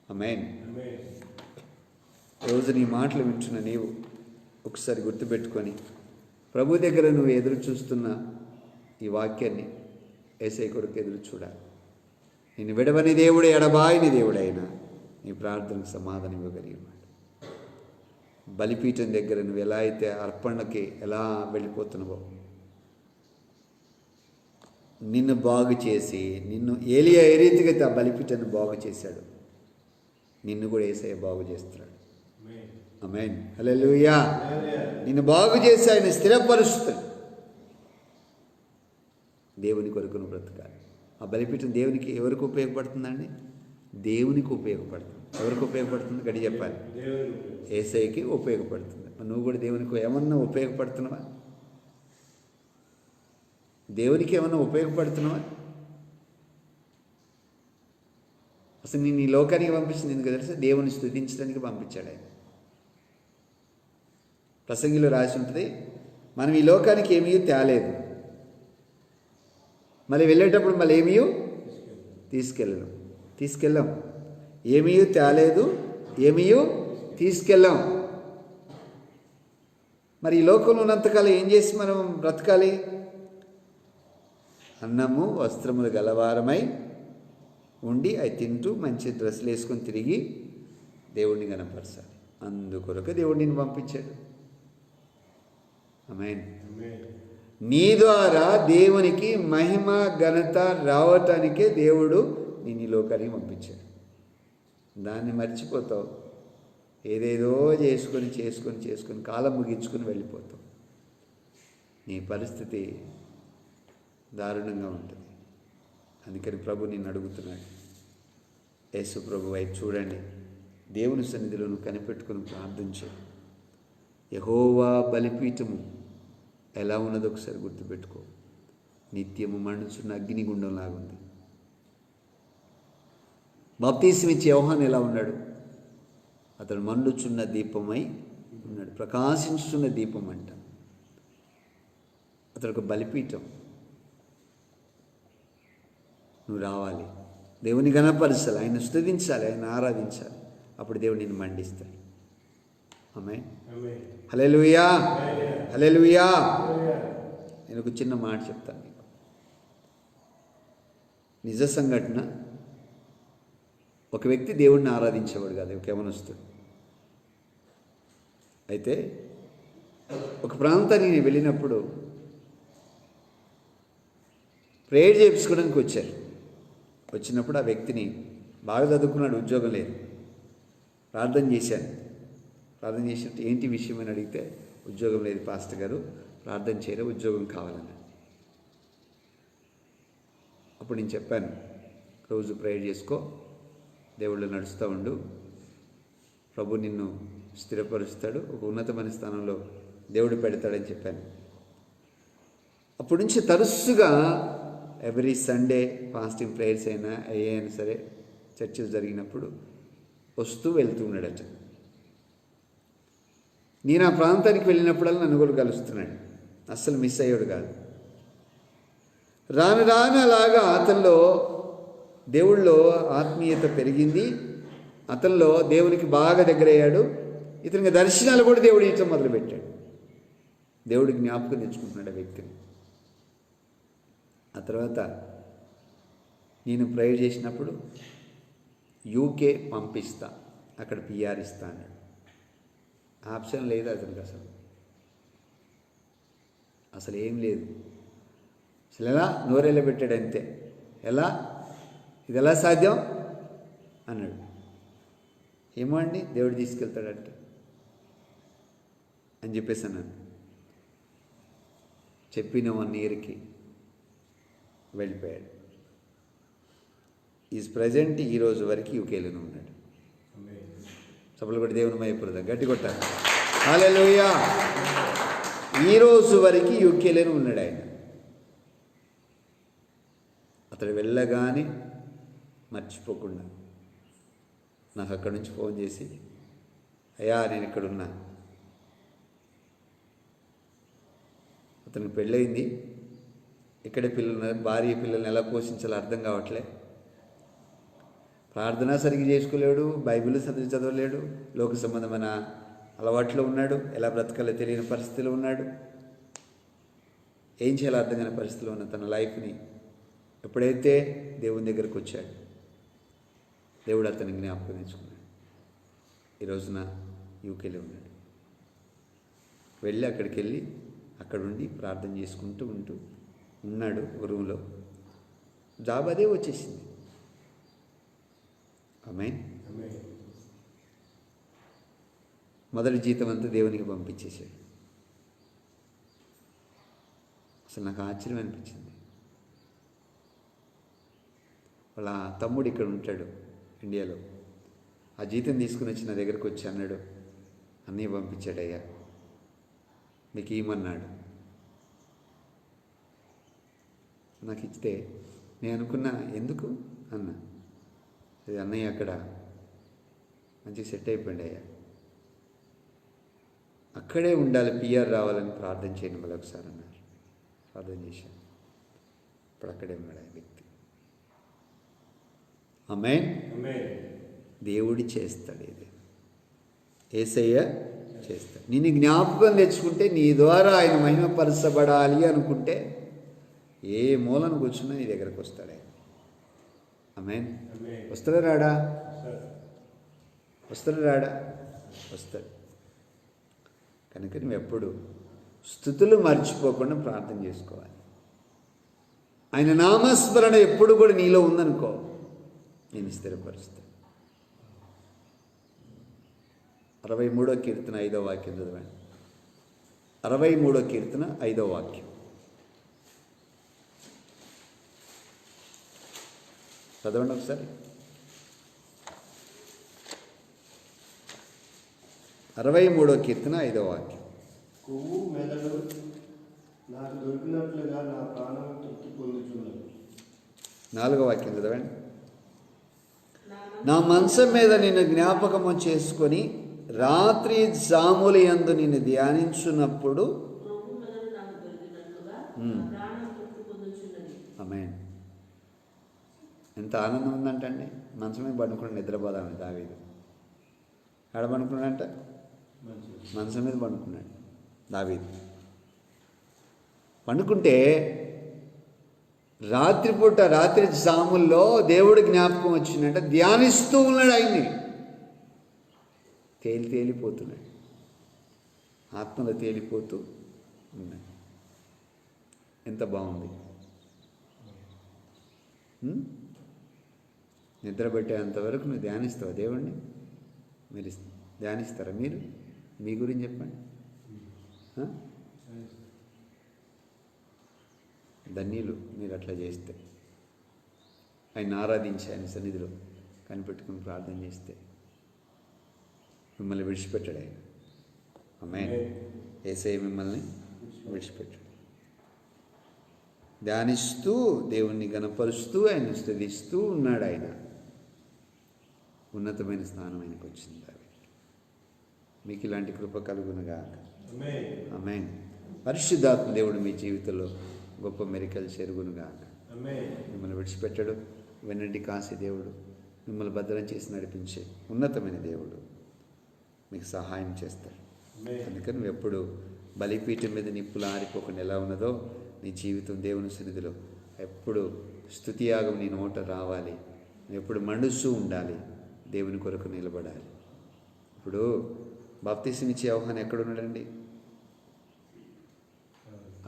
ఆమేన్. రోజు నీ మాటలు వింటున్న నీవు ఒకసారి గుర్తుపెట్టుకొని ప్రభు దగ్గర నువ్వు ఎదురు చూస్తున్న ఈ వాక్యాన్ని యేసయ్య కొరకు ఎదురు చూడాలి. నేను విడవని దేవుడు, ఎడబాయని దేవుడైనా నీ ప్రార్థనకు సమాధానం ఇవ్వగలిగినాడు. బలిపీఠం దగ్గర నువ్వు ఎలా అయితే అర్పణకి ఎలా వెళ్ళిపోతున్నావో, నిన్ను బాగు చేసి నిన్ను ఏలియా ఏ రీతిగా ఆ బలిపీఠాన్ని బాగు చేశాడు, నిన్ను కూడా యేసయ్య బాగు చేస్తున్నాడు. ఆమేన్. హల్లెలూయా. నిన్ను బాగు చేసి ఆయన స్థిరపరుస్తాడు. దేవుని కొరకు నువ్వు బ్రతకాలి. ఆ బలిపీఠం దేవునికి ఎవరికి ఉపయోగపడుతుందండి? దేవునికి ఉపయోగపడుతుంది. ఎవరికి ఉపయోగపడుతుంది? గడి చెప్పాలి. యేసయ్యకి ఉపయోగపడుతుంది. నువ్వు కూడా దేవునికి ఏమన్నా ఉపయోగపడుతున్నావా? దేవునికి ఏమైనా ఉపయోగపడుతున్నావా? అసలు నేను ఈ లోకానికి పంపించింది ఎందుకు తెలుసా? దేవుని స్తుతించడానికి పంపించాడు ఆయన. ప్రసంగిలో రాసి ఉంటుంది, మనం ఈ లోకానికి ఏమీ తేలేదు, మళ్ళీ వెళ్ళేటప్పుడు మళ్ళీ ఏమీ తీసుకెళ్ళాం. ఏమీ తేలేదు, ఏమీ తీసుకెళ్ళాం. మరి ఈ లోకంలో ఉన్నంతకాలం ఏం చేసి మనం బ్రతకాలి? అన్నము వస్త్రములు గలవారమై ఉండి అవి తింటూ మంచి డ్రెస్సులు వేసుకొని తిరిగి దేవుడిని కనపరచాలి. అందుకొరకు దేవుడు నిన్ను పంపించాడు. ఆమేన్. నీ ద్వారా దేవునికి మహిమ ఘనత రావటానికే దేవుడు నేను ఈ లోకానికి పంపించాడు. దాన్ని మర్చిపోతావు, ఏదేదో చేసుకొని కాలం ముగించుకొని వెళ్ళిపోతావు. నీ పరిస్థితి దారుణంగా ఉంటుంది. అందుకని ప్రభు నిన్ను అడుగుతున్నాడు, యేసు ప్రభు వైపు చూడండి, దేవుని సన్నిధిలో నువ్వు కనిపెట్టుకుని ప్రార్థించు. యెహోవా బలిపీఠము ఎలా ఉన్నదో ఒకసారి గుర్తుపెట్టుకో. నిత్యము మండుచున్న అగ్నిగుండం లాగుంది. బాప్తీసం ఇచ్చే యోహాను ఎలా ఉన్నాడు? అతడు మండుచున్న దీపమై ఉన్నాడు, ప్రకాశించుచున్న దీపం అంట. అతడు ఒక బలిపీఠం. నువ్వు రావాలి, దేవుని ఘనపరచాలి, ఆయన స్తుతించాలి, ఆయన ఆరాధించాలి. అప్పుడు దేవుడు నిన్ను మండిస్తాడు. ఆమేన్. హల్లెలూయా, హల్లెలూయా. నేను ఒక చిన్న మాట చెప్తాను మీకు, నిజ సంఘటన. ఒక వ్యక్తి దేవుడిని ఆరాధించేవాడు కాదు, ఒక యవనస్తుడు. అయితే ఒక ప్రాంతానికి నేను వెళ్ళినప్పుడు ప్రేయర్ చేయించుకోవడానికి వచ్చినప్పుడు ఆ వ్యక్తిని బాగా చదువుకున్నాడు, ఉద్యోగం లేదు. ప్రార్థన చేసినట్టు ఏంటి విషయం అని అడిగితే, ఉద్యోగం లేదు పాస్టర్ గారు, ప్రార్థన చేయరా, ఉద్యోగం కావాలని. అప్పుడు నేను చెప్పాను, రోజు ప్రేయర్ చేసుకో, దేవుళ్ళు నడుస్తూ ఉండు, ప్రభు నిన్ను స్థిరపరుస్తాడు, ఒక ఉన్నతమైన స్థానంలో దేవుడు పెడతాడని చెప్పాను. అప్పటి నుంచి తరచుగా ఎవ్రీ సండే ఫాస్టింగ్ ప్రేయర్స్ అయినా అయినా సరే చర్చలు జరిగినప్పుడు వస్తూ వెళ్తూ ఉన్నాడట. నేను ఆ ప్రాంతానికి వెళ్ళినప్పుడల్లా నన్ను కూడా కలుస్తున్నాడు, అస్సలు మిస్ అయ్యాడు కాదు. రాను రాను అలాగా అతనిలో దేవుళ్ళో ఆత్మీయత పెరిగింది, అతనిలో దేవునికి బాగా దగ్గరయ్యాడు. ఇతనికి దర్శనాలు కూడా దేవుడు ఇవ్వటం మొదలుపెట్టాడు. దేవుడి జ్ఞాపకం తెచ్చుకుంటున్నాడు ఆ వ్యక్తిని. ఆ తర్వాత నేను ప్రేయర్ చేసినప్పుడు యూకే పంపిస్తా, అక్కడ పిఆర్ ఇస్తా అన్నాడు. ఆప్షన్ లేదు అతనికి, అసలు ఏం లేదు. అసలు ఎలా నోరెళ్ళ పెట్టాడు అంతే. ఇది ఎలా సాధ్యం అన్నాడు. ఏమో అండి, దేవుడు తీసుకెళ్తాడంట అని చెప్పేసి అన్నాను. చెప్పిన 1 ఇయర్కి వెళ్ళిపోయాడు. ఈజ్ ప్రజెంట్ ఈ రోజు వరకు యూకేలోనే ఉన్నాడు. సభలు కూడా దేవుని మైపురదా గట్టి కొట్టాలి. హల్లెలూయా. ఈ రోజు వరకు యూకేలోనే ఉన్నాడు ఆయన. అతడు వెళ్ళగానే మర్చిపోకుండా నాకు అక్కడి నుంచి ఫోన్ చేసి, అయ్యా నేను ఇక్కడున్నా, అతనికి పెళ్ళయింది, ఇక్కడే పిల్లలు, భార్య పిల్లల్ని ఎలా పోషించాలో అర్థం కావట్లే, ప్రార్థన సరిగ్గా చేసుకోలేడు, బైబిల్ సరిగ్గా చదవలేడు, లోక సంబంధమైన అలవాట్లో ఉన్నాడు, ఎలా బ్రతకాలో తెలియని పరిస్థితిలో ఉన్నాడు, ఏం చేయాలో అర్థం కాని పరిస్థితిలో ఉన్న తన లైఫ్ని ఎప్పుడైతే దేవుని దగ్గరకు వచ్చాడు, దేవుడు అతని జ్ఞాపకం తెచ్చుకున్నాడు. ఈ రోజున యూకేలో ఉన్నాడు. వెళ్ళి అక్కడికి వెళ్ళి అక్కడుండి ప్రార్థన చేసుకుంటూ ఉన్నాడు ఒక రూమ్లో. జాబ్ అదే వచ్చేసింది. ఆమేన్. మొదటి జీతం అంతా దేవునికి పంపించేశాడు. అసలు నాకు ఆశ్చర్యం అనిపించింది. వాళ్ళ తమ్ముడు ఇక్కడ ఉంటాడు ఇండియాలో. ఆ జీతం తీసుకుని వచ్చి నా దగ్గరకు వచ్చి అన్నాడు, అన్నయ్య పంపించాడయ్యా, మీకు ఏమన్నాడు. నాకు ఇచ్చితే నేను అనుకున్నా ఎందుకు అన్న, అది అన్నయ్య అక్కడ మంచిగా సెట్ అయిపోయింది అయ్యా, అక్కడే ఉండాలి, పిఆర్ రావాలని ప్రార్థన చేయండి మళ్ళీ ఒకసారి అన్నారు. ప్రార్థన చేశాను, ఇప్పుడు అక్కడే ఉన్నాడు ఆ వ్యక్తి. ఆమేన్. దేవుడి చేస్తాడు, ఇది యేసయ్య చేస్తాడు. నిన్ను జ్ఞాపకం తెచ్చుకుంటే నీ ద్వారా ఆయన మహిమపరచబడాలి అనుకుంటే ఏ మూలను కూర్చున్నా నీ దగ్గరకు వస్తాడు ఆయన. ఆమేన్. వస్తాడా రాడా? వస్తాడు రాడా? వస్తాడు. కనుక నువ్వు ఎప్పుడు స్తుతులు మర్చిపోకుండా ప్రార్థన చేసుకోవాలి. ఆయన నామస్మరణ ఎప్పుడు కూడా నీలో ఉందనుకో, నేను స్థిరపరుస్తాను. 63వ కీర్తన 5వ వాక్యం చదవండి. 63వ కీర్తన 5వ వాక్యం చదవండి ఒకసారి. 63వ కీర్తన 5వ వాక్యం. కొవ్వు మెదడు నాకు దొరికినట్లుగా నా ప్రాణం తృప్తి పొందుతున్నది. 4వ వాక్యం చదవండి. నా మంచం మీద నిన్ను జ్ఞాపకము చేసుకొని రాత్రి జాములు యందు నిన్ను ధ్యానించున్నప్పుడు. ఆమేన్. ఎంత ఆనందం ఉందంటండి. మంచం మీద పడుకుని నిద్రపోదామని దావీదు. ఎక్కడ పడుకున్నాడంట? మంచం మీద పడుకున్నాడు దావీదు. పండుకుంటే రాత్రిపూట రాత్రి జాముల్లో దేవుడి జ్ఞాపకం వచ్చిందంట. ధ్యానిస్తూ ఉన్నాడు ఆయన్ని. తేలిపోతున్నాడు, ఆత్మలో తేలిపోతూ ఉన్నాడు. ఎంత బాగుంది. నిద్ర పెట్టేంతవరకు నువ్వు ధ్యానిస్తావు దేవుణ్ణి. మీరు ధ్యానిస్తారా? మీరు మీ గురించి చెప్పండి. ధన్యులు మీరు అట్లా చేస్తే, ఆయన ఆరాధించి ఆయన సన్నిధిలో కనిపెట్టుకుని ప్రార్థన చేస్తే మిమ్మల్ని విడిచిపెట్టాడు ఆయన. ఆమేన్. యేసయ్య మిమ్మల్ని విడిచిపెట్టాడు. ధ్యానిస్తూ దేవుణ్ణి గణపరుస్తూ ఆయన స్తుతిస్తూ ఉన్నాడు. ఆయన ఉన్నతమైన స్థానం ఆయనకు వచ్చింది. మీకు ఇలాంటి కృప కలుగునుగాక. ఆమేన్. పరిశుద్ధాత్మ దేవుడు మీ జీవితంలో గొప్ప మెరికలు చెరుగునుగాక. మిమ్మల్ని విడిచిపెట్టడు. వెన్నటి కాసి దేవుడు, మిమ్మల్ని భద్రం చేసి నడిపించే ఉన్నతమైన దేవుడు మీకు సహాయం చేస్తాడు. అందుకని నువ్వు ఎప్పుడు బలిపీఠం మీద నిప్పులు ఆరిపోకుండా ఎలా ఉన్నదో నీ జీవితం దేవుని సన్నిధిలో ఎప్పుడు స్తుతియాగం నీ నోట రావాలి. ఎప్పుడు మండుస్తూ ఉండాలి, దేవుని కొరకు నిలబడాలి. ఇప్పుడు బాప్తిసం ఇచ్చే యోహాను ఎక్కడున్నాడండి?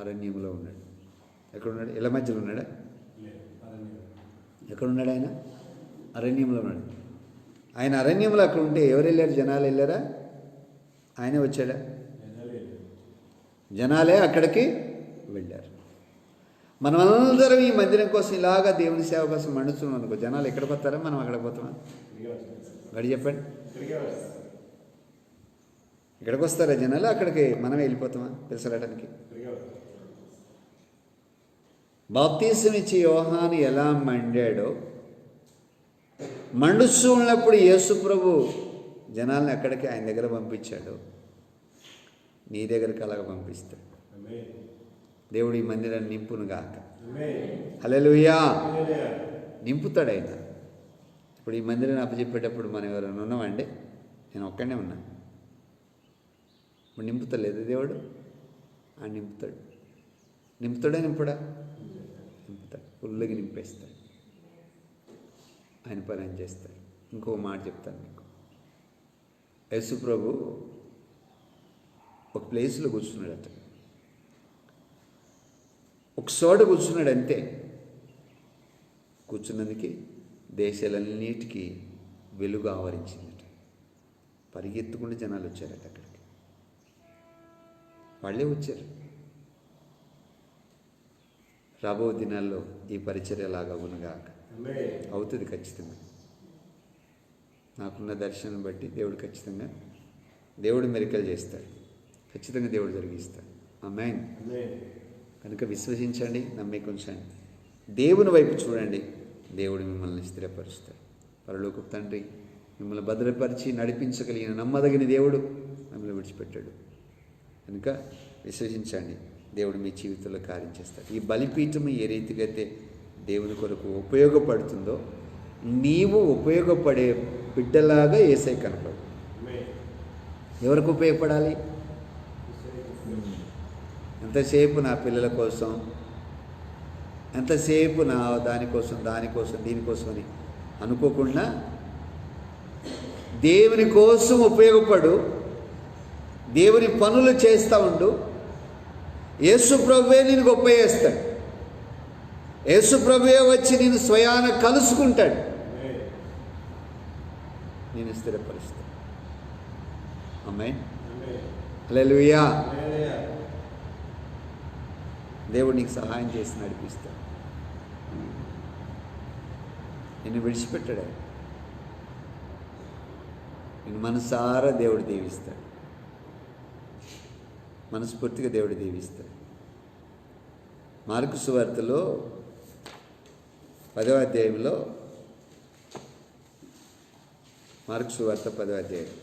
అరణ్యంలో ఉన్నాడు. ఎక్కడున్నాడు? ఇళ్ళ మధ్యలో ఉన్నాడా? ఎక్కడున్నాడు ఆయన? అరణ్యంలో ఉన్నాడు. ఆయన అరణ్యంలో అక్కడ ఉంటే ఎవరు వెళ్ళారు? జనాలు వెళ్ళారా? ఆయనే వచ్చాడా? జనాలే అక్కడికి వెళ్ళారు. మనమందరం ఈ మందిరం కోసం ఇలాగా దేవుని సేవ కోసం మండుతున్నాం అనుకో, జనాలు ఎక్కడికి వస్తారా? మనం అక్కడికి పోతామా? గడి చెప్పండి. ఇక్కడికి వస్తారా జనాలు? అక్కడికి మనమే వెళ్ళిపోతామా పిలిచడానికి? బాప్తీసం ఇచ్చే యోహాను ఎలా మండాడో, మండుస్తూ ఉన్నప్పుడు యేసు ప్రభు జనాలను ఎక్కడికి ఆయన దగ్గర పంపించాడు, నీ దగ్గరికి అలాగ పంపిస్తాడు. దేవుడు ఈ మందిరాన్ని నింపును గాక. హల్లెలూయా. నింపుతాడు ఆయన. ఇప్పుడు ఈ మందిరాన్ని అప్పచెప్పేటప్పుడు మనం ఎవరైనా ఉన్నామండి? నేను ఒక్కడే ఉన్నా. ఇప్పుడు నింపుతలేదు దేవుడు? ఆయన నింపుతాడు. నింపుతాడా? నింపుడా? నింపుతాడు. ఫుల్గా నింపేస్తాడు. ఆయన పని ఆయన చేస్తాడు. ఇంకో మాట చెప్తాను మీకు. యేసు ప్రభు ఒక ప్లేస్లో కూర్చున్నాడు. అతను ఒక చోట కూర్చున్నాడు అంతే. కూర్చున్నందుకు దేశాలన్నిటికీ వెలుగు ఆవరించిందట. పరిగెత్తుకుంటూ జనాలు వచ్చారట అక్కడికి. వాళ్ళే వచ్చారు. రాబో దినాల్లో ఈ పరిచర్య లాగా అవునుగాక. అవుతుంది ఖచ్చితంగా. నాకున్న దర్శనం బట్టి దేవుడు ఖచ్చితంగా దేవుడు మెరికలు చేస్తాడు. ఖచ్చితంగా దేవుడు జరిగిస్తాడు. ఆమేన్. కనుక విశ్వసించండి, నమ్మిక ఉంచండి. దేవుని వైపు చూడండి, దేవుడు మిమ్మల్ని స్థిరపరుస్తాడు. పరలోకపు తండ్రి మిమ్మల్ని భద్రపరిచి నడిపించగలిగిన నమ్మదగిన దేవుడు మిమ్మల్ని విడిచిపెట్టాడు కనుక విశ్వసించండి, దేవుడు మీ జీవితంలో కార్యం చేస్తాడు. ఈ బలిపీఠం ఏ రీతిగా అయితే దేవుని కొరకు ఉపయోగపడుతుందో, నీవు ఉపయోగపడే బిడ్డలాగా యేసయ్య కనపడు. ఎవరికి ఉపయోగపడాలి? ఎంతసేపు నా పిల్లల కోసం, ఎంతసేపు నా దానికోసం దీనికోసం అని అనుకోకుండా దేవుని కోసం ఉపయోగపడు, దేవుని పనులు చేస్తూ ఉండు. యేసు ప్రభువే నేను గొప్ప చేస్తాడు. యేసు ప్రభువే వచ్చి నేను స్వయాన కలుసుకుంటాడు, నేను స్థిరపరుస్తాను. ఆమేన్. హల్లెలూయా. దేవుడు నీకు సహాయం చేసి నడిపిస్తాడు. నిన్ను విడిచిపెట్టాడు. నిన్ను మనసారా దేవుడు దీవిస్తాడు, మనస్ఫూర్తిగా దేవుడు దీవిస్తాడు. మార్కు సువార్తలో 10వ అధ్యాయంలో, మార్కు సువార్త 10వ అధ్యాయం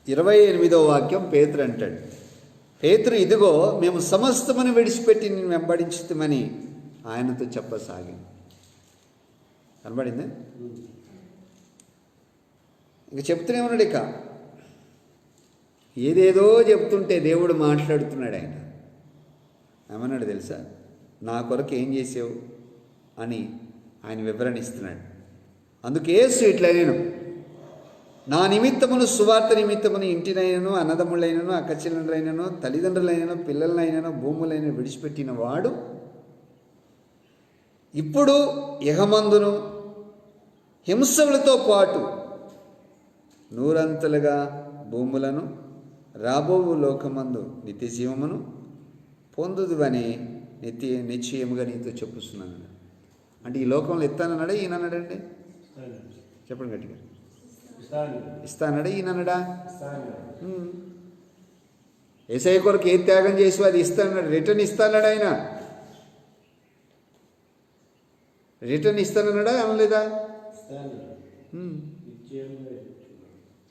28వ వాక్యం పేతురు అంటాడు, పేతురు ఇదిగో మేము సమస్తమని విడిచిపెట్టి నేను వెంబడించుతామని ఆయనతో చెప్పసాగింది. కనబడిందా? ఇంక చెప్తూనే ఉన్నాడు. ఇక ఏదేదో చెప్తుంటే దేవుడు మాట్లాడుతున్నాడు. ఆయన ఏమన్నాడు తెలుసా? నా కొరకు ఏం చేసావు అని ఆయన వివరణ ఇస్తున్నాడు. అందుకే ఇట్లా నేను నా నిమిత్తమును సువార్త నిమిత్తమును ఇంటినైనను అన్నదమ్ములైనను అక్కచెల్లెళ్ళైనను తల్లిదండ్రులైనను పిల్లలైనను భూములైన విడిచిపెట్టిన వాడు ఇప్పుడు ఇహమందును హింసలతో పాటు 100 భూములను రాబో లోకమందు నిత్య జీవమును పొందుదువని నిశ్చయముగా నీతో చెప్పుస్తున్నాను. అంటే ఈ లోకంలో ఎత్తానన్నాడా ఈయనన్నాడండి? చెప్పండి గట్టిగా. ఇస్తానడా ఈయనన్నాడా? యేసయ్య కొరకు ఏ త్యాగం చేసి అది ఇస్తానన్నాడు. రిటర్న్ ఇస్తానన్నాడు. ఆయన రిటర్న్ ఇస్తానన్నాడా అనలేదా?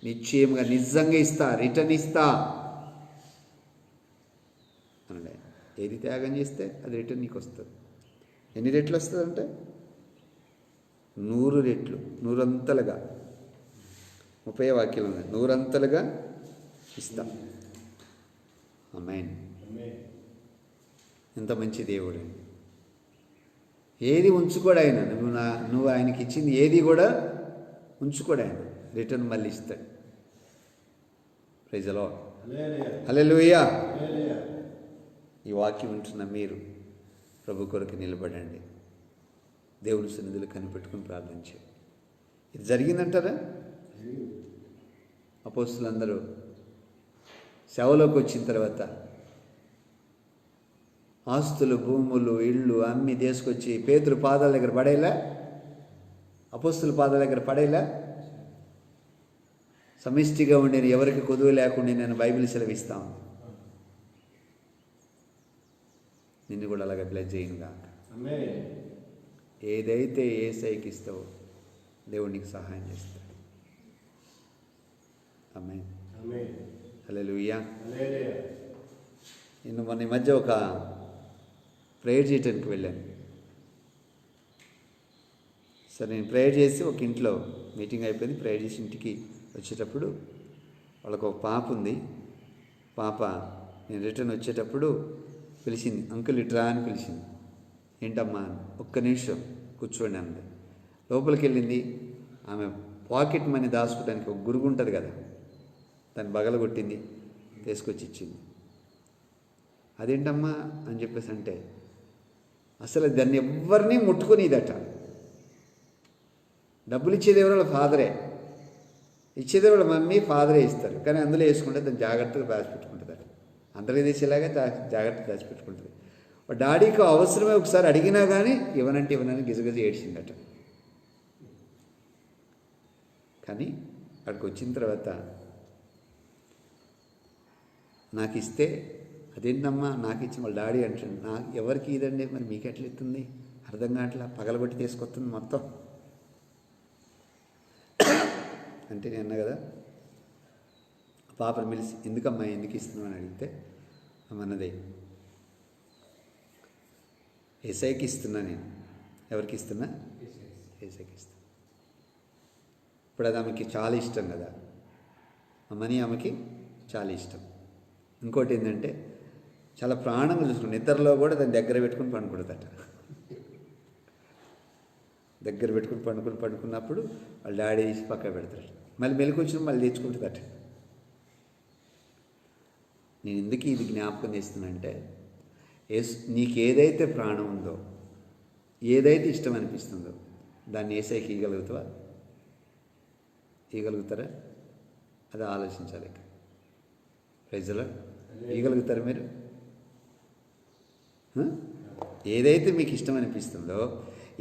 నిశ్చయముగా నిజంగా ఇస్తా, రిటర్న్ ఇస్తా అన్నాడు. ఏది త్యాగం చేస్తే అది రిటర్న్ నీకు వస్తుంది. ఎన్ని రెట్లు వస్తుంది అంటే 100 రెట్లు, 100 30వ వాక్యం ఉంది, 100 ఇస్తా. ఆమేన్. ఎంత మంచి దేవుడు. ఏది ఉంచుకోడు ఆయన. నువ్వు ఆయనకి ఇచ్చింది ఏది కూడా ఉంచుకోడు ఆయన. రిటర్న్ మళ్ళీ ఇస్తాడు. Praise the Lord. హల్లెలూయా. ఈ వాక్యం వింటున్న మీరు ప్రభు కొరకు నిలబడండి. దేవుని సన్నిధిలో కనిపెట్టుకుని ప్రార్థించండి. ఇది జరిగిందంటారా? అపోస్తులందరూ సేవలోకి వచ్చిన తర్వాత ఆస్తులు, భూములు, ఇళ్ళు అమ్మి తీసుకొచ్చి పేతురు పాదాల దగ్గర పడేలా, అపోస్తుల పాదాల దగ్గర పడేలా, సమిష్టిగా ఉండి ఎవరికి కొదువు లేకుండా నేను బైబిల్ సెలవిస్తాను. నిన్ను కూడా అలాగే బ్లెస్ చేయనుగా. ఏదైతే యేసయ్యకి ఇస్తావో దేవుడు నీకు సహాయం చేస్తాడు. ఆమేన్. హల్లెలూయా. నేను మొన్న ఈ మధ్య ఒక ప్రేయర్ చేయడానికి వెళ్ళాను. సరే, నేను ప్రేయర్ చేసి ఒక ఇంట్లో మీటింగ్ అయిపోయింది. ప్రేయర్ చేసి ఇంటికి వచ్చేటప్పుడు వాళ్ళకు ఒక పాప ఉంది. పాప నేను రిటర్న్ వచ్చేటప్పుడు పిలిచింది, అంకుల్ ఇట్రా అని పిలిచింది. ఏంటమ్మా? ఒక్క నిమిషం కూర్చోండి అంది. లోపలికి వెళ్ళింది. ఆమె పాకెట్ మనీ దాచుకోవడానికి ఒక గురుగు ఉంటుంది కదా, దాన్ని బగలగొట్టింది, తీసుకొచ్చి ఇచ్చింది. అదేంటమ్మా అని చెప్పేసి అంటే, అసలు దాన్ని ఎవరిని ముట్టుకునేదట. డబ్బులు ఇచ్చేది ఎవరో ఫాదరే, ఇచ్చేది వాళ్ళ మమ్మీ, ఫాదరే ఇస్తారు. కానీ అందులో వేసుకుంటే దాన్ని జాగ్రత్తగా దాచిపెట్టుకుంటుందట. అందరికీ తీసేలాగా జాగ్రత్తగా దాచిపెట్టుకుంటుంది. డాడీకి అవసరమే ఒకసారి అడిగినా కానీ ఇవ్వనంటే ఇవ్వనని గిజగిజ ఏడ్చిందట. కానీ అక్కడికి వచ్చిన తర్వాత నాకు ఇస్తే అదేంటమ్మా నాకు ఇచ్చిన వాళ్ళ డాడీ అంటాడు, నాకు ఎవరికి ఇదండి, మరి మీకు ఎట్లా ఇస్తుంది అర్థం కావట్లా, పగలగొట్టి తీసుకొస్తుంది మొత్తం అంటే నేను అన్నా కదా. పాపను పిలిచి ఎందుకమ్మా ఎందుకు ఇస్తున్నావు అని అడిగితే అన్నదే ఏసైకి ఇస్తున్నా, నేను ఎవరికి ఇస్తున్నా, ఏసైకి ఇస్తున్నా. ఇప్పుడు అది ఆమెకి చాలా ఇష్టం కదా, అమ్మని ఆమెకి చాలా ఇష్టం. ఇంకోటి ఏంటంటే చాలా ప్రాణంగా చూసుకుని నిద్రలో కూడా దాన్ని దగ్గర పెట్టుకుని పండుకుంటుందట. దగ్గర పెట్టుకుని పడుకున్నప్పుడు వాళ్ళ డాడీ తీసి పక్క పెడతాడు, మళ్ళీ మెలకు వచ్చిన మళ్ళీ తెచ్చుకుంటుందట. నేను ఎందుకు ఇది జ్ఞాపకం చేస్తున్నానంటే నీకు ఏదైతే ప్రాణం ఉందో, ఏదైతే ఇష్టం అనిపిస్తుందో దాన్ని ఏసైకి ఇవ్వగలుగుతావా, ఇవ్వగలుగుతారా? అది ఆలోచించాలి. ప్రజలు ఇవ్వగలుగుతారా మీరు? ఏదైతే మీకు ఇష్టం అనిపిస్తుందో,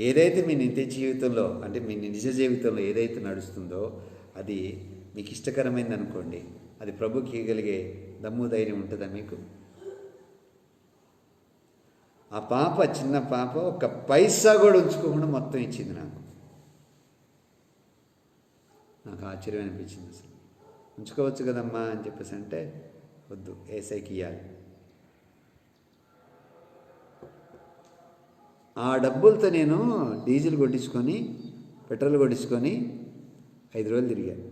ఏదైతే మీ నిత్య జీవితంలో అంటే మీ నిజ జీవితంలో ఏదైతే నడుస్తుందో అది మీకు ఇష్టకరమైంది అనుకోండి, అది ప్రభుకి ఇవ్వగలిగే దమ్ము ధైర్యం ఉంటుందా మీకు? ఆ పాప, చిన్న పాప ఒక్క పైసా కూడా ఉంచుకోకుండా మొత్తం ఇచ్చింది. నాకు ఆశ్చర్యం అనిపించింది. అసలు ఉంచుకోవచ్చు కదమ్మా అని చెప్పేసి అంటే వద్దు, ఏసైకి ఇవ్వాలి. ఆ డబ్బులతో నేను డీజిల్ కొట్టించుకొని పెట్రోల్ కొట్టించుకొని 5 రోజులు తిరిగాను.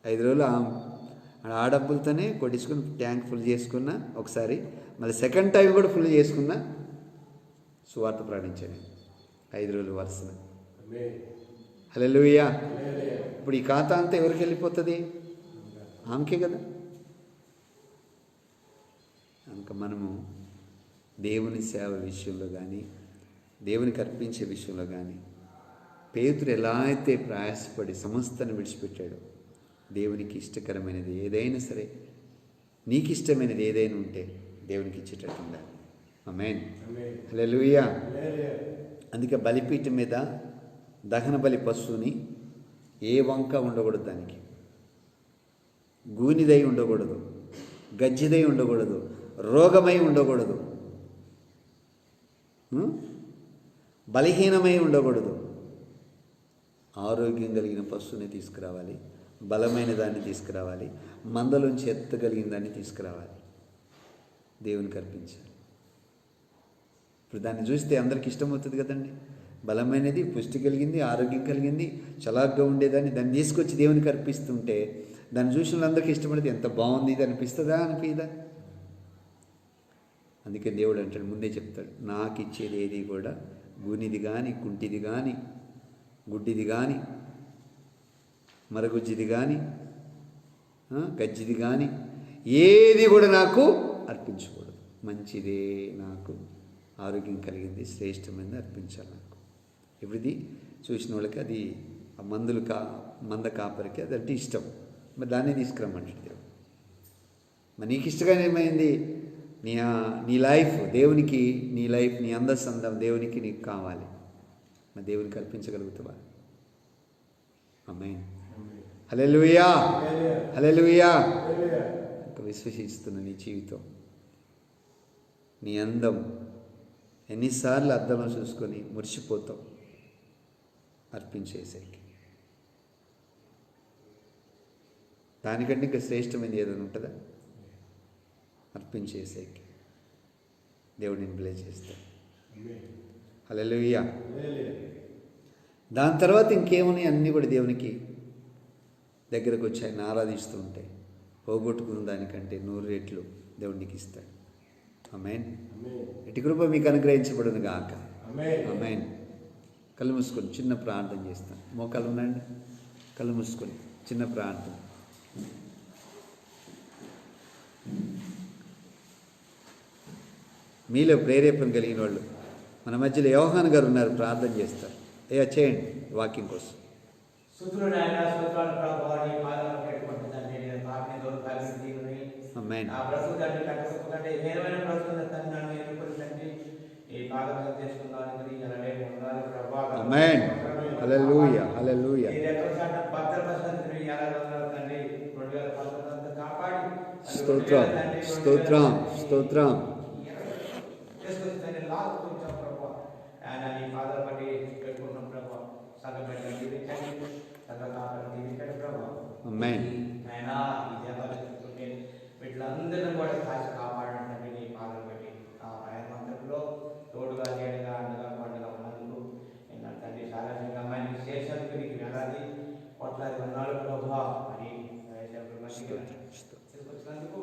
5 రోజులు ఆ డబ్బులతోనే కొట్టించుకుని ట్యాంక్ ఫుల్ చేసుకున్నా ఒకసారి, మళ్ళీ సెకండ్ టైం కూడా ఫుల్ చేసుకున్నా, సువార్త ప్రకటించాను 5 రోజులు వరుసగా. హల్లెలూయా. ఇప్పుడు ఈ ఖాతా అంతా ఎవరికి వెళ్ళిపోతుంది? ఆమెకే కదా. కనుక మనము దేవుని సేవ విషయంలో కానీ, దేవునికి అర్పించే విషయంలో కానీ పేతురు ఎలా అయితే ప్రయాసపడి సమస్తాన్ని విడిచిపెట్టాడో, దేవునికి ఇష్టకరమైనది ఏదైనా సరే, నీకు ఇష్టమైనది ఏదైనా ఉంటే దేవునికి ఇచ్చేటట్టు ఉండాలి. ఆమేన్. హల్లెలూయా. అందుకే బలిపీఠం మీద దహన బలి పశువుని ఏ వంక ఉండకూడదు, దానికి గూనిదై ఉండకూడదు, గజ్జిదై ఉండకూడదు, రోగమై ఉండకూడదు, బలహీనమై ఉండకూడదు. ఆరోగ్యం కలిగిన పశువుని తీసుకురావాలి, బలమైన దాన్ని తీసుకురావాలి, మందలోంచి ఎత్తగలిగిన దాన్ని తీసుకురావాలి, దేవునికి అర్పించాలి. ఇప్పుడు దాన్ని చూస్తే అందరికి ఇష్టమవుతుంది కదండి. బలమైనది, పుష్టి కలిగింది, ఆరోగ్యం కలిగింది, చలాగ్గా ఉండేదాన్ని దాన్ని తీసుకొచ్చి దేవునికి అర్పిస్తుంటే దాన్ని చూసిన అందరికీ ఇష్టపడితే ఎంత బాగుంది ఇది అనిపిస్తుందా, అనిపిదా? అందుకే దేవుడు అంటాడు, ముందే చెప్తాడు, నాకు ఇచ్చేది ఏది కూడా గూనిది కానీ, కుంటిది కానీ, గుడ్డిది కానీ, మరగుజ్జిది కానీ, గజ్జిది కానీ ఏది కూడా నాకు అర్పించకూడదు. మంచిదే, నాకు ఆరోగ్యం కలిగింది, శ్రేష్టమైనది అర్పించాలి నాకు. ఇప్పుడు చూసిన వాళ్ళకి అది ఆ మంద కాపరికి అదంటే ఇష్టం, మరి దాన్ని తీసుకురమ్మంటాడు దేవుడు. మరి నీకు ఇష్టంగా ఏమైంది? నీ లైఫ్ దేవునికి, నీ లైఫ్, నీ అందసందం దేవునికి నీకు కావాలి, మరి దేవునికి అర్పించగలుగుతావా? ఆమేన్. హల్లెలూయా. హల్లెలూయా. విశ్వసిస్తున్న నీ జీవితం, నీ అందం ఎన్నిసార్లు అద్దంలో చూసుకొని మురిసిపోతావు అర్పించేసేకి. దానికంటే ఇంకా శ్రేష్టమైనది ఏదైనా ఉంటుందా? అర్పించేసేకి దేవుడు నేను బ్లెస్ చేస్తాడు. హల్లెలూయా. దాని తర్వాత ఇంకేమున్నాయి? అన్నీ కూడా దేవునికి దగ్గరకు వచ్చి ఆయన ఆరాధిస్తూ ఉంటాయి. పోగొట్టుకున్న దానికంటే 100 రెట్లు దేవుడు నీకు ఇస్తాడు. ఆమేన్. ఇటు కృప మీకు అనుగ్రహించబడును గాక. ఆమేన్. కళ్ళు మూసుకొని చిన్న ప్రార్థన చేస్తాను. మోకాలు ఉండండి, కళ్ళు మూసుకొని చిన్న ప్రార్థన. మీలో ప్రేరేపణ కలిగిన వాళ్ళు మన మధ్యలో యోహాన్ గారు ఉన్నారు, ప్రార్థన చేస్తారు. చేయండి వాకింగ్ కోసం. ఆమేన్. ఆమేన్. హల్లెలూయా హల్లెలూయా ఈ రెక్కల చాటున భద్రపరిచినందుకు ఎలాగొన్నారు తండ్రి. 2019 అంతా కాపాడి స్తోత్రం స్తోత్రం స్తోత్రం. చేసుకొచ్చి తండ్రి లాక్కొచ్చాం ప్రభా. ఆయన నీ పాదాలు పట్టి పెట్టుకుంటున్నాం ప్రభా. సగం పెట్టండి దీవించండి, సగం కాపాడి దీవించండి ప్రభా. ఆమేన్. ఆయన ఈ దేవాలయం చూసుకుంటే వీళ్ళందరినీ కూడా కాచి కాపాడండి నీ పాదాలు బట్టి. ఆ ప్రయాణంలో తోడుగా చేయడగా అండగా పండుగ ఉన్నందుకు నేను తండ్రి సారాంశంగా అమ్మాయిని చేసేందుకు నీకు వేలాది కోట్లాది వందనాలు ప్రభా అని తీసుకొచ్చినందుకు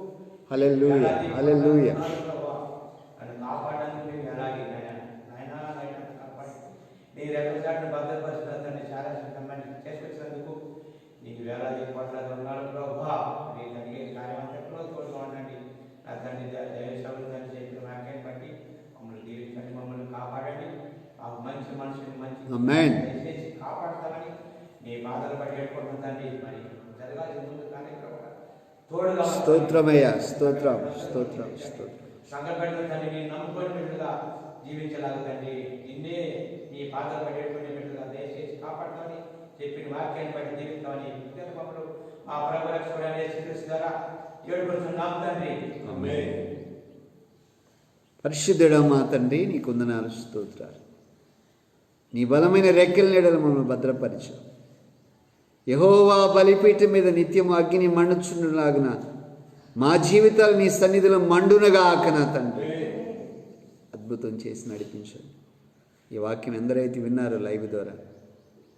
హల్లెలూయా హల్లెలూయా. నన్ను కాపాడడానికి మీరు ఎలాగే నాయనా కాపాడి నీ రెక్కల చాటును భద్రపరిచిన తండ్రి సారాంశంగా అమ్మాయిని చేసుకొచ్చినందుకు నీకు వేలాది కోట్లాది వందనాలు ప్రభా. నీ తండ్రి కార్యమంతట్లో తోడుగా ఉండండి. నా తండ్రి దైవసేవలు తండ్రి చెప్పిన వాక్యాన్ని బట్టి మమ్మల్ని దీవించండి, మమ్మల్ని కాపాడండి. మాకు మంచి మనుషుని మంచి ఆమేన్. దయచేసి కాపాడతామని నీ బాధలు బట్టి ఏడుకుంటున్న తండ్రి. మరి జరగాల్సిన ముందు కార్యక్రమం తోడుగా స్తోత్రమయ్యా స్తోత్రం స్తోత్రం స్తోత్రం. సంఘటన తండ్రి నీ నమ్ముకొని బిడ్డగా జీవించలాగా తండ్రి. నిన్నే నీ బాధలు బట్టి ఏడుకునే బిడ్డగా దయచేసి కాపాడతామని చెప్పిన వాక్యాన్ని బట్టి దీవిస్తామని మమ్మల్ని మా ప్రభు రక్షకుడు యేసుక్రీస్తు ద్వారా ఏడుకొచ్చున్నాం తండ్రి. ఆమేన్. పరిశుద్ధుడా మా తండ్రి నీకు వందనాలు స్తోత్రాలు. నీ బలమైన రెక్కల నీడలు మమ్మల్ని భద్రపరిచు. యెహోవా బలిపీఠం మీద నిత్యం అగ్ని మండుచుండులాగున మా జీవితాలు నీ సన్నిధిలో మండునగాక నా తండ్రి. అద్భుతం చేసి నడిపించండి. ఈ వాక్యం ఎందరైతే విన్నారో లైవ్ ద్వారా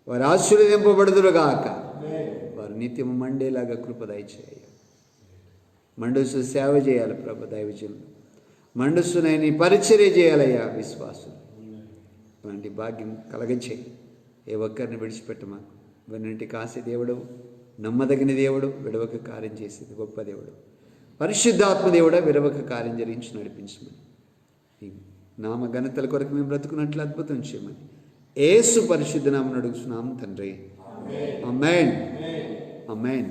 వారు ఆశీర్వదింపబడుదురుగాక. వారు నిత్యం మండేలాగా కృప దయచేయ. మండుసు సేవ చేయాలి ప్రభు దైవజనులు. మండుసునై నీ పరిచర్య చేయాలయ్యా విశ్వాసం. అలాంటి భాగ్యం కలగచేయి. ఏ ఒక్కరిని విడిచిపెట్టమా. వెన్నంటి కాసే దేవుడు, నమ్మదగిన దేవుడు, విడవక కార్యం చేసేది గొప్ప దేవుడు, పరిశుద్ధాత్మ దేవుడా విడవక కార్యం జరిగించి నడిపించమని, నీ నామ ఘనతల కొరకు మేము బ్రతుకున్నట్లు అద్భుతం చేయమని యేసు పరిశుద్ధ నామమున అడుగుచున్నాము తండ్రి. ఆమేన్ ఆమేన్.